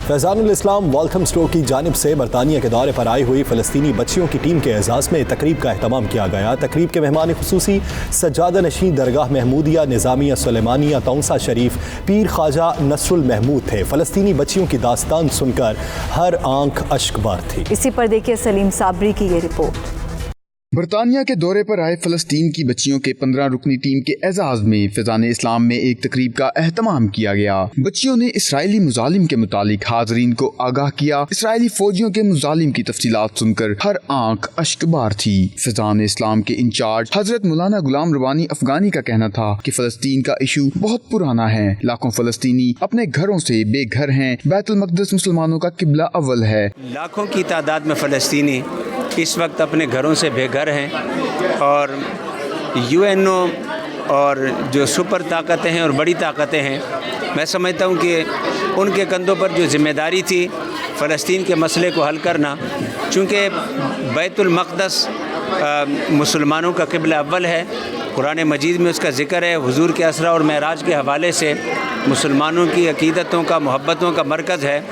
[SPEAKER 2] फैज़ानुल इस्लाम वॉल्थम स्टोर की जानिब से बरतानिया के दौरे पर आई हुई फ़लस्तीनी बच्चियों की टीम के एजाज़ में तकरीब का अहतमाम किया गया। तकरीब के मेहमान खुसूसी सज्जादा नशीं दरगाह महमूदिया निज़ामिया सुलेमानिया तौसा शरीफ पीर ख्वाजा नसरुल महमूद थे। फ़लस्तीनी बच्चियों की दास्तान सुनकर हर आंख अश्कबार थी।
[SPEAKER 4] इसी पर देखिए सलीम साबरी की ये रिपोर्ट।
[SPEAKER 10] बरतानिया के दौरे पर आए फलस्तीन की बच्चियों के 15 रुकनी टीम के एजाज में फैज़ान इस्लाम में एक तकरीब का एहतमाम किया गया। बच्चियों ने इसराइली मुजालिम के मुतालिक हाज़रीन को आगाह किया। इसराइली फौजियों के मुजालिम की तफसीलात सुनकर हर आंख अश्कबार थी। फैज़ान इस्लाम के इंचार्ज हजरत मौलाना गुलाम रबानी अफगानी का कहना था कि फलस्तीन का इशू बहुत पुराना है। लाखों फलस्तीनी अपने घरों से बेघर हैं। बैतुल मक़दस मुसलमानों का किबला अव्वल है।
[SPEAKER 6] लाखों की तादाद में फलस्तीनी इस वक्त अपने घरों से बेघर हैं और यूएनओ और जो सुपर ताकतें हैं और बड़ी ताकतें हैं, मैं समझता हूं कि उनके कंधों पर जो जिम्मेदारी थी फ़लस्तीन के मसले को हल करना, चूँकि बैतुल मक़दस मुसलमानों का क़िबला अव्वल है, कुरान मजीद में उसका ज़िक्र है, हुजूर के असरा और महराज के हवाले से मुसलमानों की अक़ीदतों का, मोहब्बतों का मरकज़ है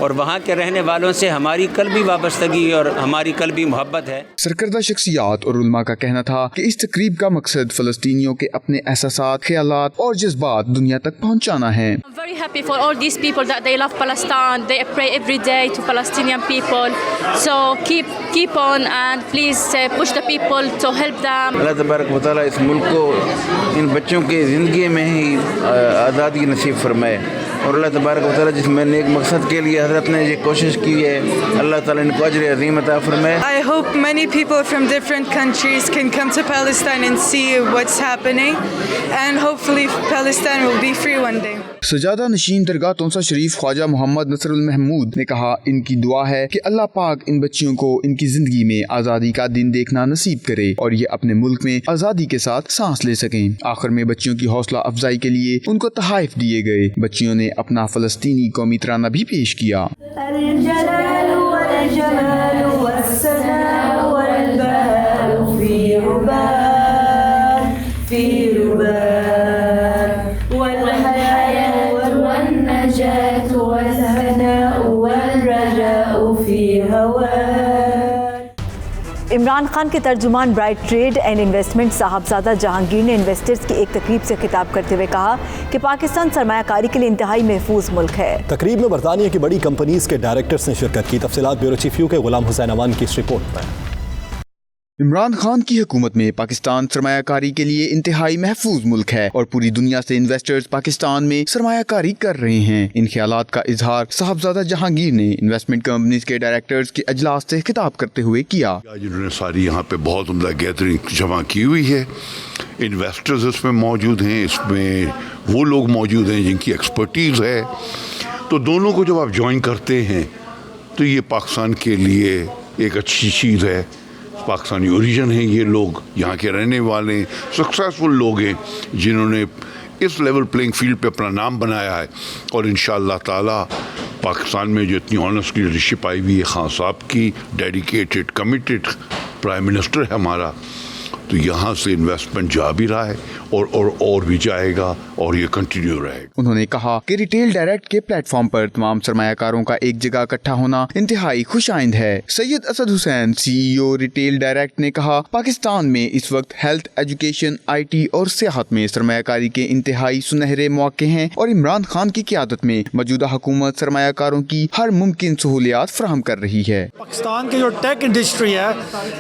[SPEAKER 6] और वहाँ के रहने वालों से हमारी कल्बी वाबस्तगी और हमारी कल्बी मोहब्बत है।
[SPEAKER 10] सरकर्दा शख्सियात और उलमा का कहना था कि इस तकरीब का मकसद फ़लस्तीनियों के अपने एहसासात, ख़यालात और जज्बात दुनिया तक पहुँचाना है।
[SPEAKER 24] I'm very happy for all these people that they love Palestine. They pray every day to Palestinian people. So keep on and please push the people to help them.
[SPEAKER 25] अल्लाह तबारक व तआला इस मुल्क को इन बच्चों की ज़िंदगी में ही आज़ादी नसीब फरमाए और अल्लाह तबारक व तआला जिस नेक मकसद के लिए हज़रत ने ये कोशिश की है, अल्लाह ताला इनको अजर अज़ीम अता फरमाए।
[SPEAKER 26] I hope many people from different countries can come to Palestine and see what's happening and hopefully Palestine will be free one day.
[SPEAKER 10] सजादा नशीन दरगाह तौसा शरीफ ख्वाजा मोहम्मद नसरुल महमूद ने कहा, इनकी दुआ है कि अल्लाह पाक इन बच्चियों को इनकी जिंदगी में आज़ादी का दिन देखना नसीब करे और ये अपने मुल्क में आज़ादी के साथ सांस ले सकें। आखिर में बच्चियों की हौसला अफजाई के लिए उनको तहाइफ दिए गए। बच्चियों ने अपना फलस्तीनी कौमी तराना भी पेश किया।
[SPEAKER 4] इमरान खान के तर्जुमान ब्राइट trade and investment Sahibzada Jahangir ने इन्वेस्टर्स की एक तकरीब से खिताब करते हुए कहा कि पाकिस्तान सरमायाकारी के लिए इंतहाई महफूज मुल्क है।
[SPEAKER 2] तकरीब में बरतानिया की बड़ी कंपनीज के डायरेक्टर्स ने शिरकत की। तफसीलात ब्यूरो चीफ यू के गुलाम हुसैन अवान की इस रिपोर्ट में।
[SPEAKER 10] इमरान खान की हुकूमत में पाकिस्तान सरमायाकारी के लिए इंतहाई महफूज मुल्क है और पूरी दुनिया से इन्वेस्टर्स पाकिस्तान में सरमायाकारी कर रहे हैं। इन ख्यालात का इजहार साहबजादा जहांगीर ने इन्वेस्टमेंट कंपनीज के डायरेक्टर्स के अजलास से खिताब करते हुए किया।
[SPEAKER 27] जिन्होंने सारी यहाँ पे बहुत उम्दा गैदरिंग जमा की हुई है, इन्वेस्टर्स इसमें मौजूद हैं, इसमें वो लोग मौजूद हैं जिनकी एक्सपर्टीज़ है, तो दोनों को जब आप ज्वाइन करते हैं तो ये पाकिस्तान के लिए एक अच्छी चीज़ है। पाकिस्तानी ओरिजिन हैं ये लोग, यहाँ के रहने वाले सक्सेसफुल लोग हैं जिन्होंने इस लेवल प्लेइंग फील्ड पे अपना नाम बनाया है और इंशाअल्लाह ताला पाकिस्तान में जो इतनी ऑनेस्ट लीडरशिप आई हुई है खान साहब की, डेडिकेटेड कमिटेड प्राइम मिनिस्टर है हमारा, तो यहाँ से इन्वेस्टमेंट जा भी रहा है और भी जाएगा और ये कंटिन्यू रहेगा।
[SPEAKER 10] उन्होंने कहा कि रिटेल डायरेक्ट के प्लेटफॉर्म पर तमाम सरमायाकारों का एक जगह इकट्ठा होना इंतहाई खुशाइंद है। Syed Asad Hussain CEO retail direct ने कहा, पाकिस्तान में इस वक्त हेल्थ, एजुकेशन, IT और सियाहत में सरमायाकारी के इंतहाई सुनहरे मौके हैं और इमरान खान की क़यादत में मौजूदा हुकूमत सरमायाकारों की हर मुमकिन सहूलियात फराहम कर रही है।
[SPEAKER 1] पाकिस्तान की जो टेक इंडस्ट्री है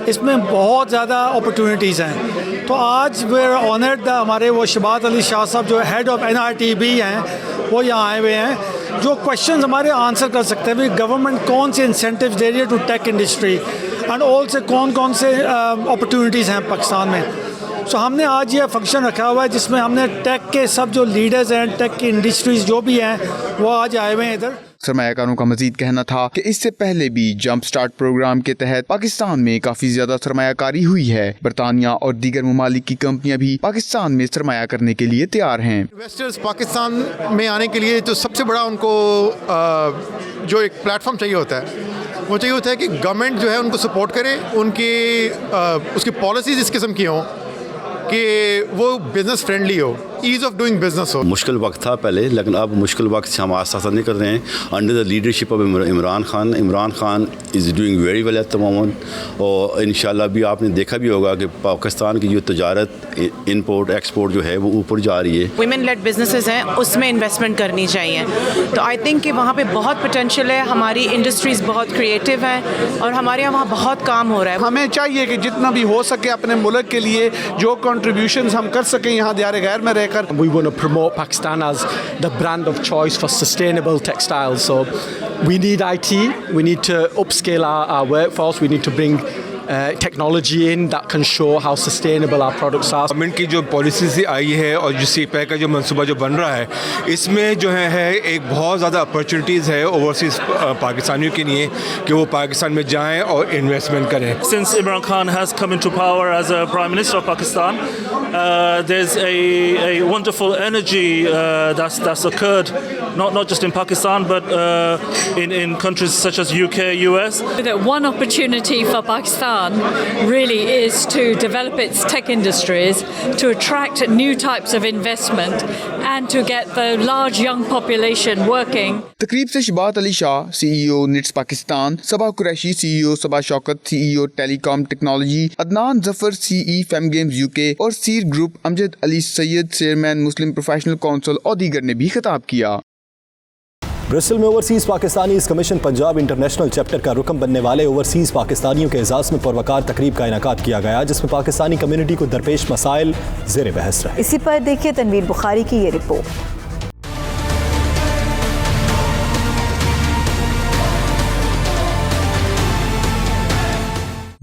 [SPEAKER 1] इसमें बहुत ज़्यादा अपॉर्चुनिटीज़ हैं, तो आज वे ऑनर्ड हमारे वो शबात अली शाह साहब जो हेड ऑफ NRTB हैं वो यहाँ आए हुए हैं, जो क्वेश्चंस हमारे आंसर कर सकते हैं। गवर्नमेंट कौन से इंसेंटिव्स दे रही है to tech industry and also कौन कौन से अपॉर्चुनिटीज़ हैं पाकिस्तान में। सो हमने आज ये फंक्शन रखा हुआ है जिसमें हमने टेक के सब जो लीडर्स हैं, टेक की इंडस्ट्रीज जो भी हैं वो आज आए हुए हैं इधर।
[SPEAKER 10] सरमायाकारों का मजीद कहना था कि इससे पहले भी जंप स्टार्ट प्रोग्राम के तहत पाकिस्तान में काफी ज्यादा सरमायाकारी हुई है। बरतानिया और दीगर ममालिक की कंपनियां भी पाकिस्तान में सरमाया करने के लिए तैयार हैं।
[SPEAKER 7] इन्वेस्टर्स पाकिस्तान में आने के लिए तो सबसे बड़ा उनको जो एक प्लेटफॉर्म चाहिए होता है वो चाहिए होता है कि गवर्नमेंट जो है उनको सपोर्ट करे, उनकी उसकी पॉलिसीज इस किस्म की हों कि वो बिज़नेस फ्रेंडली हो, ईज़ ऑफ डूइंग बिजनेस हो।
[SPEAKER 8] मुश्किल वक्त था पहले, लेकिन अब मुश्किल वक्त से हम आस्ता नहीं कर रहे हैं। Under the leadership of Imran Khan is doing very well at the moment और इंशाल्लाह भी आपने देखा भी होगा कि पाकिस्तान की जो तजारत, इंपोर्ट एक्सपोर्ट जो है वो ऊपर जा रही है।
[SPEAKER 9] वुमेन लेड बिजनेसेस हैं, उसमें इन्वेस्टमेंट करनी चाहिए, तो आई थिंक कि वहाँ पे बहुत पोटेंशियल है। हमारी इंडस्ट्रीज़ बहुत क्रिएटिव हैं और हमारे यहाँ वहाँ बहुत काम हो रहा है।
[SPEAKER 11] हमें चाहिए कि जितना भी हो सके अपने मुल्क के लिए जो कंट्रीब्यूशंस हम कर सकें यहाँ दियार गैर में रहकर।
[SPEAKER 12] We want to promote Pakistan as the brand of choice for sustainable textiles. So we need IT, we need to upscale our workforce, we need to bring technology in that can show how sustainable our products are.
[SPEAKER 14] Government की जो policy आई है और जो CPI का जो मंसूबा जो बन रहा है, इसमें जो है एक बहुत ज़्यादा अपॉर्चुनिटीज़ है ओवरसीज़ पाकिस्तानियों के लिए कि वो पाकिस्तान में जाएं और इन्वेस्टमेंट करें।
[SPEAKER 28] Since Imran Khan has come into power as a Prime Minister of Pakistan, there's a wonderful energy that's occurred not just in Pakistan but in countries such as UK, US.
[SPEAKER 29] One opportunity for Pakistan really is to develop its tech industries, to attract new types of investment and to get the large young population working.
[SPEAKER 10] तकरीब से Shabat Ali Shah CEO निट्स Pakistan, Saba Qureshi CEO Saba Shaukat CEO telecom technology, Adnan Zafar CE fame games UK और सीर group Amjad Ali Syed chairman Muslim professional council और दीगर ने भी खिताब किया।
[SPEAKER 2] ब्रिस्टल में overseas Pakistanis commission Punjab international chapter का रुकन बनने वाले ओवरसीज़ पाकिस्तानियों के एजाज़ में पुरवकार तकरीब का इनेकाद किया गया, जिसमें पाकिस्तानी कम्युनिटी को दरपेश मसाइल ज़ेर बहस रहे।
[SPEAKER 4] इसी पर देखिए तनवीर बुखारी की ये रिपोर्ट।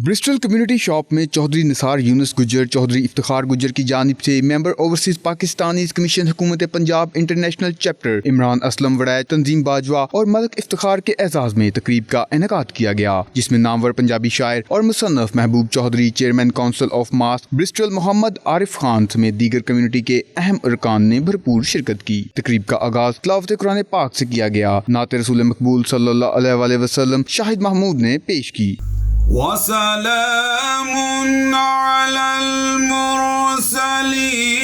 [SPEAKER 10] ब्रिस्टल कम्युनिटी शॉप में चौधरी निसार यूनुस गुज्जर, चौधरी इफ्तिखार गुज्जर की जानिब से मेंबर ओवरसीज पाकिस्तानी कमीशन हुकूमत पंजाब इंटरनेशनल चैप्टर इमरान असलम वड़ाय, तंजीम बाजवा और मलिक इफ्तिखार के एजाज में तकरीब का इनेकाद किया गया, जिसमें नामवर पंजाबी शायर और मुसन्नफ Mahboob Chaudhry, chairman council of mosques Bristol Mohammad Arif Khan समेत दीगर कम्युनिटी के अहम अरकान ने भरपूर शिरकत की। तकरीब का आगाज तिलावत कुरान पाक से किया गया। नाते रसूल मकबूल सल्लल्लाहु अलैहि वसल्लम शाहिद महमूद ने पेश की।
[SPEAKER 30] वसलामुन अलल मुरसलीन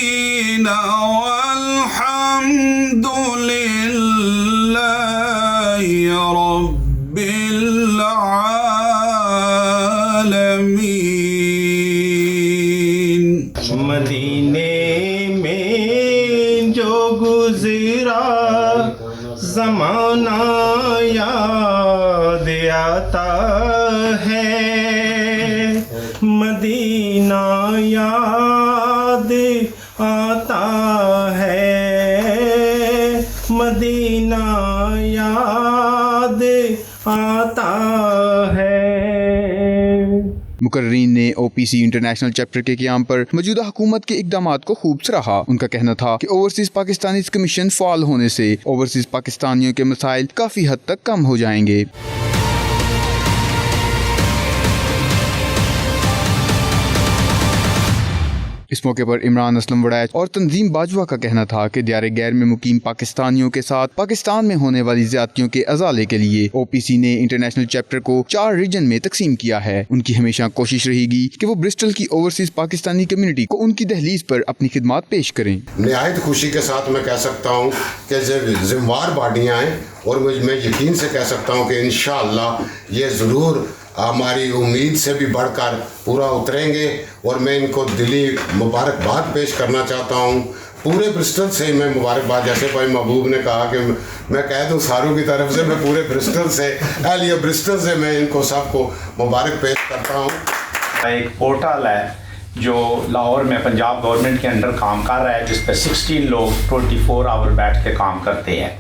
[SPEAKER 30] वल्हम्दुलिल्लाहि रब्बिल आलमीन। मदीने में जो गुज़रा ज़माना याद आता है, मदीना याद आता है, मदीना याद आता है।
[SPEAKER 10] मुकर्रीन ने OPC इंटरनेशनल चैप्टर के क़याम पर मौजूदा हुकूमत के इक़दामात को खूब सराहा। उनका कहना था कि ओवरसीज पाकिस्तानी कमीशन फ़ाल होने से ओवरसीज पाकिस्तानियों के मसाइल काफ़ी हद तक कम हो जाएंगे। इस मौके पर इमरान असलम वड़ैच और तंजीम बाजवा का कहना था कि दियारे गैर में मुकीम पाकिस्तानियों के साथ पाकिस्तान में होने वाली ज्यादतियों के अजाले के लिए OPC ने इंटरनेशनल चैप्टर को 4 रीजन में तकसीम किया है। उनकी हमेशा कोशिश रहेगी कि वो ब्रिस्टल की ओवरसीज पाकिस्तानी कम्युनिटी को उनकी दहलीज पर अपनी खिदमात पेश करें।
[SPEAKER 3] निहायत खुशी के साथ मैं कह सकता हूँ कि जिम्मेवार बाडियाँ हैं और मैं यकीन से कह सकता हूँ कि इंशाअल्लाह ये ज़रूर हमारी उम्मीद से भी बढ़कर पूरा उतरेंगे और मैं इनको दिली मुबारकबाद पेश करना चाहता हूँ। पूरे ब्रिस्टल से मैं मुबारकबाद, जैसे भाई महबूब ने कहा कि मैं कह दूँ सारों की तरफ से, मैं पूरे ब्रिस्टल से एलिया ब्रिस्टल से मैं इनको सबको मुबारक पेश करता हूँ।
[SPEAKER 13] एक पोर्टल है जो लाहौर में पंजाब गवर्नमेंट के अंडर काम कर रहा है, जिस पर 16 लोग 24 आवर बैठ के काम करते हैं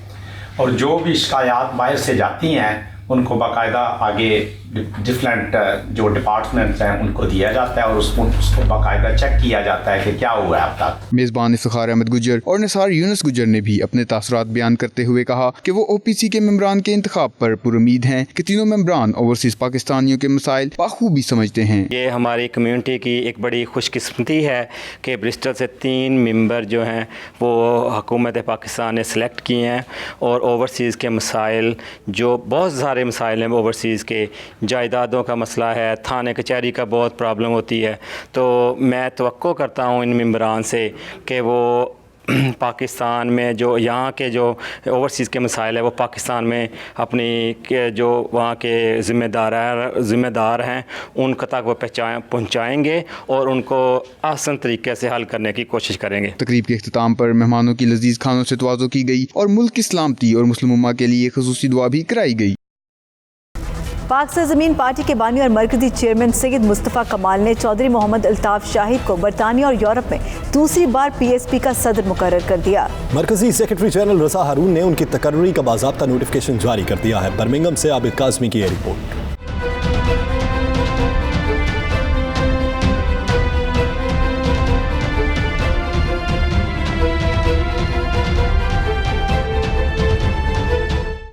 [SPEAKER 13] और जो भी शिकायत बाहर से जाती हैं उनको बाकायदा आगे डिफरेंट जो डिपार्टमेंट्स हैं उनको दिया जाता है और उसको बाकायदा चेक किया जाता है कि क्या हुआ है अब तक।
[SPEAKER 10] मेज़बान इफ्तिखार अहमद गुजर और निसार यूनुस गुजर ने भी अपने तासुरात बयान करते हुए कहा कि वो OPC के मेंबरान के इंतखाब पर पुरुमीद हैं कि तीनों मेंबरान ओवरसीज पाकिस्तानियों के मसाइल बखूबी समझते हैं।
[SPEAKER 15] ये हमारी कम्यूनिटी की एक बड़ी खुशकिस्मती है कि ब्रिस्टल से 3 मेंबर जो हैं वो हुकूमत पाकिस्तान ने सेलेक्ट किए हैं और ओवरसीज़ के मसाइल, जो बहुत सारे मसाइल हैं ओवरसीज़ के, जायदादों का मसला है, थाने कचहरी का बहुत प्रॉब्लम होती है, तो मैं तवक्को करता हूँ इन मेंबरान से कि वो पाकिस्तान में जो यहाँ के जो ओवरसीज़ के मसाइल है वो पाकिस्तान में अपनी के जो वहाँ के ज़िम्मेदार हैं उनको तक वो पहुँचाएँगे और उनको आसान तरीके से हल करने की कोशिश करेंगे।
[SPEAKER 10] तकरीब के इख्तिताम पर मेहमानों की लजीज खानों से तवाज़ो की गई और मुल्क की सलामती और मुस्लिम उम्मा के लिए ख़ुसूसी दुआ भी कराई गई।
[SPEAKER 4] पाक सरज़मीन पार्टी के बानी और मरकजी चेयरमैन सैयद मुस्तफ़ा कमाल ने चौधरी मोहम्मद अल्ताफ़ शाहिद को बरतानिया और यूरोप में दूसरी बार PSP का सदर मुकर्रर कर दिया।
[SPEAKER 2] मरकजी सेक्रेटरी जनरल रज़ा हारून ने उनकी तकर्री का बाज़ाब्ता नोटिफिकेशन जारी कर दिया है। बर्मिंघम से आबिद काज़मी की ये रिपोर्ट।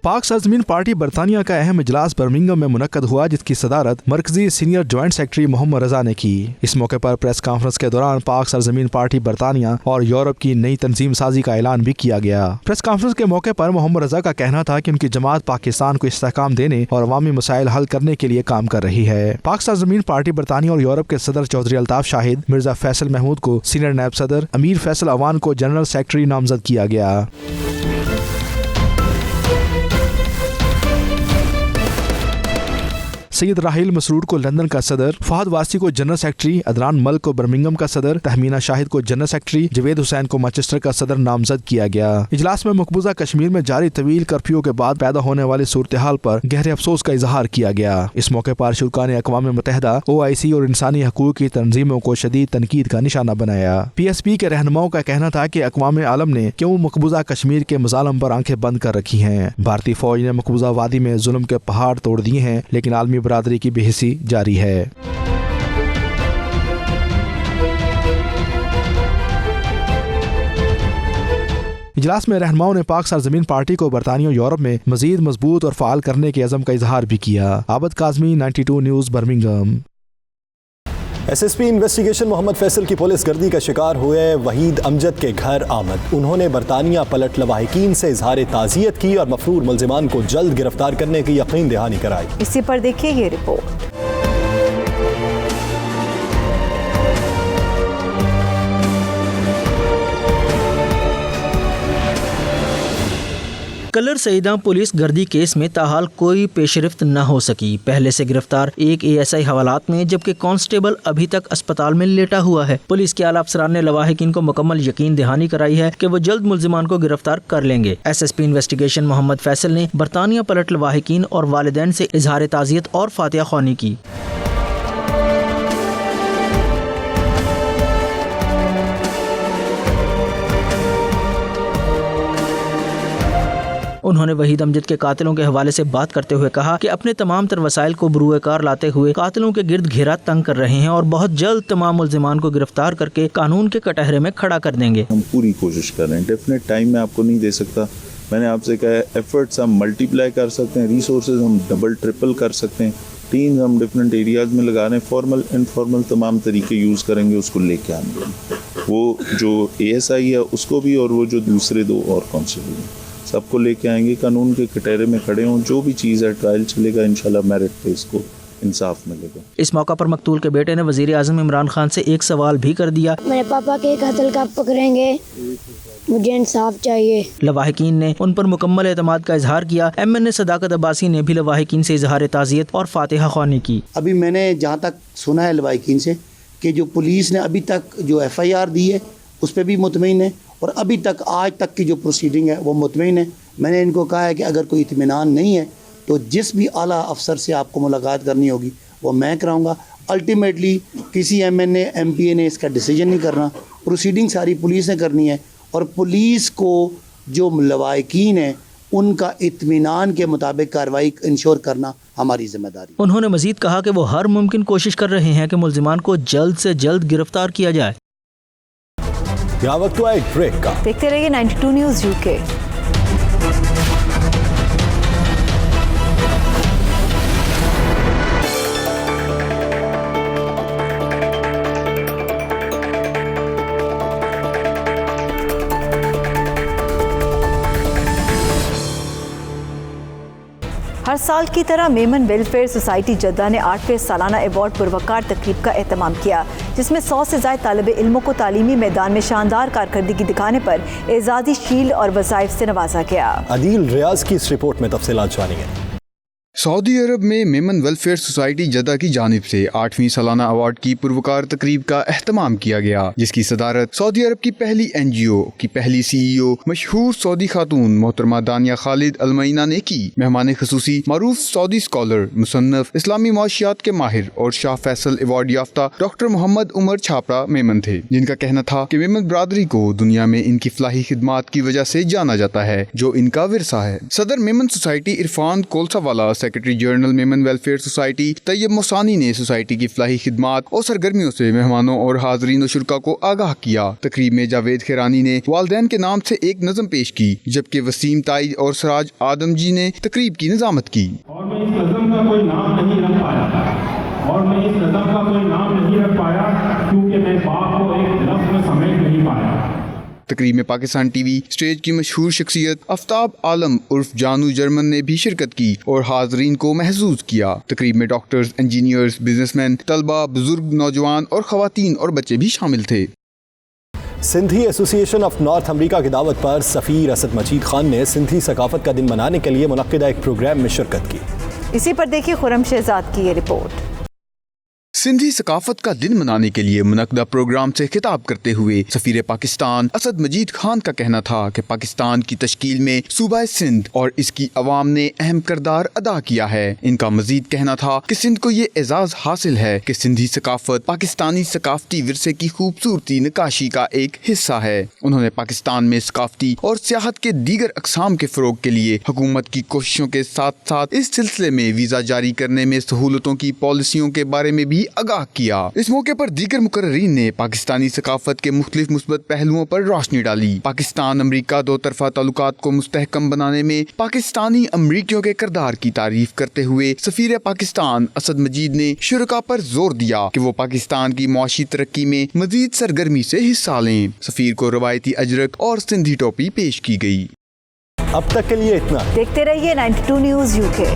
[SPEAKER 23] पाक सरजमीन पार्टी बरतानिया का अहम इजलास बर्मिंघम में मुनक्कद हुआ, जिसकी सदारत मरकजी सीनियर जॉइंट सेक्रेटरी मोहम्मद रजा ने की। इस मौके पर प्रेस कॉन्फ्रेंस के दौरान पाक सरजमीन पार्टी बरतानिया और यूरोप की नई तंजीम साजी का ऐलान भी किया गया। प्रेस कॉन्फ्रेंस के मौके पर मोहम्मद रजा का कहना था कि उनकी जमात पाकिस्तान को इस्तेहकाम देने और अवामी मसाइल हल करने के लिए काम कर रही है। पाक सरजमीन पार्टी बरतानिया और यूरोप के सदर चौधरी अल्ताफ शाहिद मिर्जा फैसल महमूद को सीनियर नायब सदर, अमीर फैसल अवान को जनरल सेक्रेटरी नामजद किया गया। सैयद राहिल मसरूर को लंदन का सदर, फहद वासी को जनरल सेक्रेटरी, अदनान मल्क को बर्मिंघम का सदर, तहमीना शाहिद को जनरल सेक्रेटरी, जवेद हुसैन को मैनचेस्टर का सदर नामजद किया गया। इजलास में मकबूजा कश्मीर में जारी तवील कर्फ्यू के बाद पैदा होने वाली सूरत हाल पर गहरे अफसोस का इजहार किया गया। इस मौके पर शुरकान अक़वाम मुत्तहिदा, OIC और इंसानी हकूक़ की तंजीमों को शदीद तनकीद का निशाना बनाया। PSP के रहनुमाओं का कहना था कि अक़वाम आलम ने क्यों मकबूजा कश्मीर के मज़ालम पर आंखें बंद कर रखी हैं। भारतीय फौज ने मकबूजा वादी में जुल्म के पहाड़ तोड़ दिए हैं, लेकिन आलमी बरादरी की बेहिसी जारी है। इजलास में रहनुमाओं ने पाक सरजमीन पार्टी को बरतानिया और यूरोप में मजीद मजबूत और फाल करने के अज़म का इजहार भी किया। Abid Kazmi, 92 news, Birmingham.
[SPEAKER 2] SSP investigation Mohammad Faisal की पुलिस गर्दी का शिकार हुए वहीद अमजद के घर आमद। उन्होंने बरतानिया पलट लवाहिकीन से इजहार ताज़ियत की और मफरूर मुल्जिमान को जल्द गिरफ्तार करने की यकीन दहानी कराई।
[SPEAKER 4] इसी पर देखिए ये रिपोर्ट।
[SPEAKER 16] कलर सईदा पुलिस गर्दी केस में ताहाल कोई पेशरफ्त न हो सकी। पहले से गिरफ्तार एक ASI हवालात में, जबकि कांस्टेबल अभी तक अस्पताल में लेटा हुआ है। पुलिस के आला अफसरान ने लवाहिकीन को मुकम्मल यकीन दहानी कराई है कि वो जल्द मुल्जिमान को गिरफ्तार कर लेंगे। SSP इन्वेस्टिगेशन मोहम्मद फैसल ने बरतानिया पलट लवाहिकीन और वालिदैन से इजहार ताज़ियत और फातिहा ख्वानी की। उन्होंने वहीद अमजद के कातिलों के हवाले से बात करते हुए कहा कि अपने तमाम तर वसाइल को बरूए कार लाते हुए कातिलों के गिर्द घेरा तंग कर रहे हैं और बहुत जल्द तमाम मुल्जिमान को गिरफ्तार करके कानून के कटहरे में खड़ा कर देंगे।
[SPEAKER 17] हम पूरी कोशिश कर रहे हैं। डेफिनेट टाइम मैं आपको नहीं दे सकता,
[SPEAKER 5] میں نے آپ سے کہا ہے ایفرٹس ہم ملٹی پلائی کر سکتے ہیں, ریسورسز ہم ڈبل ٹرپل کر سکتے ہیں, ٹیمز ہم ڈفرینٹ ایریاز میں لگا رہے ہیں, فارمل انفارمل تمام طریقے یوز کریں گے, اس کو لے کے آئیں گے. وہ جو ASI ہے اس کو بھی, اور وہ جو دوسرے 2 اور کانسٹیبل ہیں سب کو لے کے آئیں گے, قانون کے کٹہرے میں کھڑے ہوں, جو بھی چیز ہے ٹرائل چلے گا, انشاءاللہ میرٹ پہ اس کو انصاف ملے گا.
[SPEAKER 16] اس موقع پر مقتول کے بیٹے نے وزیر اعظم عمران خان سے ایک سوال بھی کر دیا.
[SPEAKER 6] میرے پاپا کے قتل کب پکڑیں گے؟ مجھے انصاف چاہیے.
[SPEAKER 16] لواحقین نے ان پر مکمل اعتماد کا اظہار کیا. MNA صداقت عباسی نے بھی لواحقین سے اظہار تعزیت اور فاتحہ خوانی کی.
[SPEAKER 17] ابھی میں نے جہاں تک سنا ہے لواحقین سے کہ جو پولیس نے ابھی تک جو FIR دی ہے اس پہ بھی مطمئن ہے, اور ابھی تک آج تک کی جو پروسیڈنگ ہے وہ مطمئن ہے. میں نے ان کو کہا ہے کہ اگر کوئی اطمینان نہیں ہے تو جس بھی اعلیٰ افسر سے آپ کو ملاقات کرنی ہوگی وہ میں کراؤں گا. الٹیمیٹلی کسی MNA MPA نے اس کا ڈیسیجن نہیں کرنا, پروسیڈنگ ساری پولیس نے کرنی ہے, اور پولیس کو جو لواحقین ہیں ان کا اطمینان کے مطابق کارروائی انشور کرنا ہماری ذمہ داری.
[SPEAKER 16] انہوں نے مزید کہا کہ وہ ہر ممکن کوشش کر رہے ہیں کہ ملزمان کو جلد سے جلد گرفتار کیا جائے.
[SPEAKER 2] یہاں وقت ہوا ایک بریک کا.
[SPEAKER 4] دیکھتے رہیے 92 نیوز UK. ہر سال کی طرح میمن ویلفیئر سوسائٹی جدہ نے 8ویں سالانہ ایوارڈ پروقار تقریب کا اہتمام کیا, جس میں 100 سے زائد طالب علموں کو تعلیمی میدان میں شاندار کارکردگی دکھانے پر اعزازی شیلڈ اور وظائف سے نوازا گیا.
[SPEAKER 2] عدیل ریاض کی اس رپورٹ میں تفصیلات جانیں گے.
[SPEAKER 10] سعودی عرب میں میمن ویلفیئر سوسائٹی جدہ کی جانب سے 8ویں سالانہ ایوارڈ کی پروقار تقریب کا اہتمام کیا گیا, جس کی صدارت سعودی عرب کی پہلی NGO کی پہلی CEO مشہور سعودی خاتون محترمہ دانیہ خالد المعینہ نے کی. مہمان خصوصی معروف سعودی اسکالر, مصنف, اسلامی معاشیات کے ماہر اور شاہ فیصل ایوارڈ یافتہ ڈاکٹر محمد عمر چھاپڑا میمن تھے, جن کا کہنا تھا کہ میمن برادری کو دنیا میں ان کی فلاحی خدمات کی وجہ سے جانا جاتا ہے, جو ان کا ورثہ ہے. صدر Memon society Irfan Kolsawala, secretary general Memon welfare society Tayyab Musani نے سوسائٹی کی فلاحی خدمات اور سرگرمیوں سے مہمانوں اور حاضرین و شرکا کو آگاہ کیا. تقریب میں جاوید خیرانی نے والدین کے نام سے ایک نظم پیش کی, جبکہ وسیم تائی اور سراج آدم جی نے تقریب کی نظامت کی.
[SPEAKER 30] اور میں اس نظم کا کوئی نام نہیں رکھ پایا کیونکہ میں باپ کو ایک لفظ میں سمیٹ نہیں پایا.
[SPEAKER 10] تقریب میں پاکستان ٹی وی اسٹیج کی مشہور شخصیت آفتاب عالم عرف جانو جرمن نے بھی شرکت کی اور حاضرین کو محظوظ کیا. تقریب میں ڈاکٹرز, انجینئرز, بزنس مین, طلبہ, بزرگ, نوجوان اور خواتین اور بچے بھی شامل تھے.
[SPEAKER 2] سندھی ایسوسی ایشن آف نارتھ امریکہ کی دعوت پر سفیر اسد مجید خان نے سندھی ثقافت کا دن منانے کے لیے منعقدہ ایک پروگرام میں شرکت کی.
[SPEAKER 4] اسی پر دیکھیے خرم شہزاد کی یہ رپورٹ.
[SPEAKER 10] سندھی ثقافت کا دن منانے کے لیے منعقدہ پروگرام سے خطاب کرتے ہوئے سفیر پاکستان اسد مجید خان کا کہنا تھا کہ پاکستان کی تشکیل میں صوبہ سندھ اور اس کی عوام نے اہم کردار ادا کیا ہے. ان کا مزید کہنا تھا کہ سندھ کو یہ اعزاز حاصل ہے کہ سندھی ثقافت پاکستانی ثقافتی ورثے کی خوبصورتی نقاشی کا ایک حصہ ہے. انہوں نے پاکستان میں ثقافتی اور سیاحت کے دیگر اقسام کے فروغ کے لیے حکومت کی کوششوں کے ساتھ ساتھ اس سلسلے میں ویزا جاری کرنے میں سہولتوں کی پالیسیوں کے بارے میں بھی آگاہ کیا. اس موقع پر دیگر مقررین نے پاکستانی ثقافت کے مختلف مثبت پہلوؤں پر روشنی ڈالی. پاکستان امریکہ دو طرفہ تعلقات کو مستحکم بنانے میں پاکستانی امریکیوں کے کردار کی تعریف کرتے ہوئے سفیر پاکستان اسد مجید نے شرکاء پر زور دیا کہ وہ پاکستان کی معاشی ترقی میں مزید سرگرمی سے حصہ لیں. سفیر کو روایتی اجرک اور سندھی ٹوپی پیش کی گئی.
[SPEAKER 2] اب تک کے لیے اتنا.
[SPEAKER 4] دیکھتے رہیے 92 نیوز UK.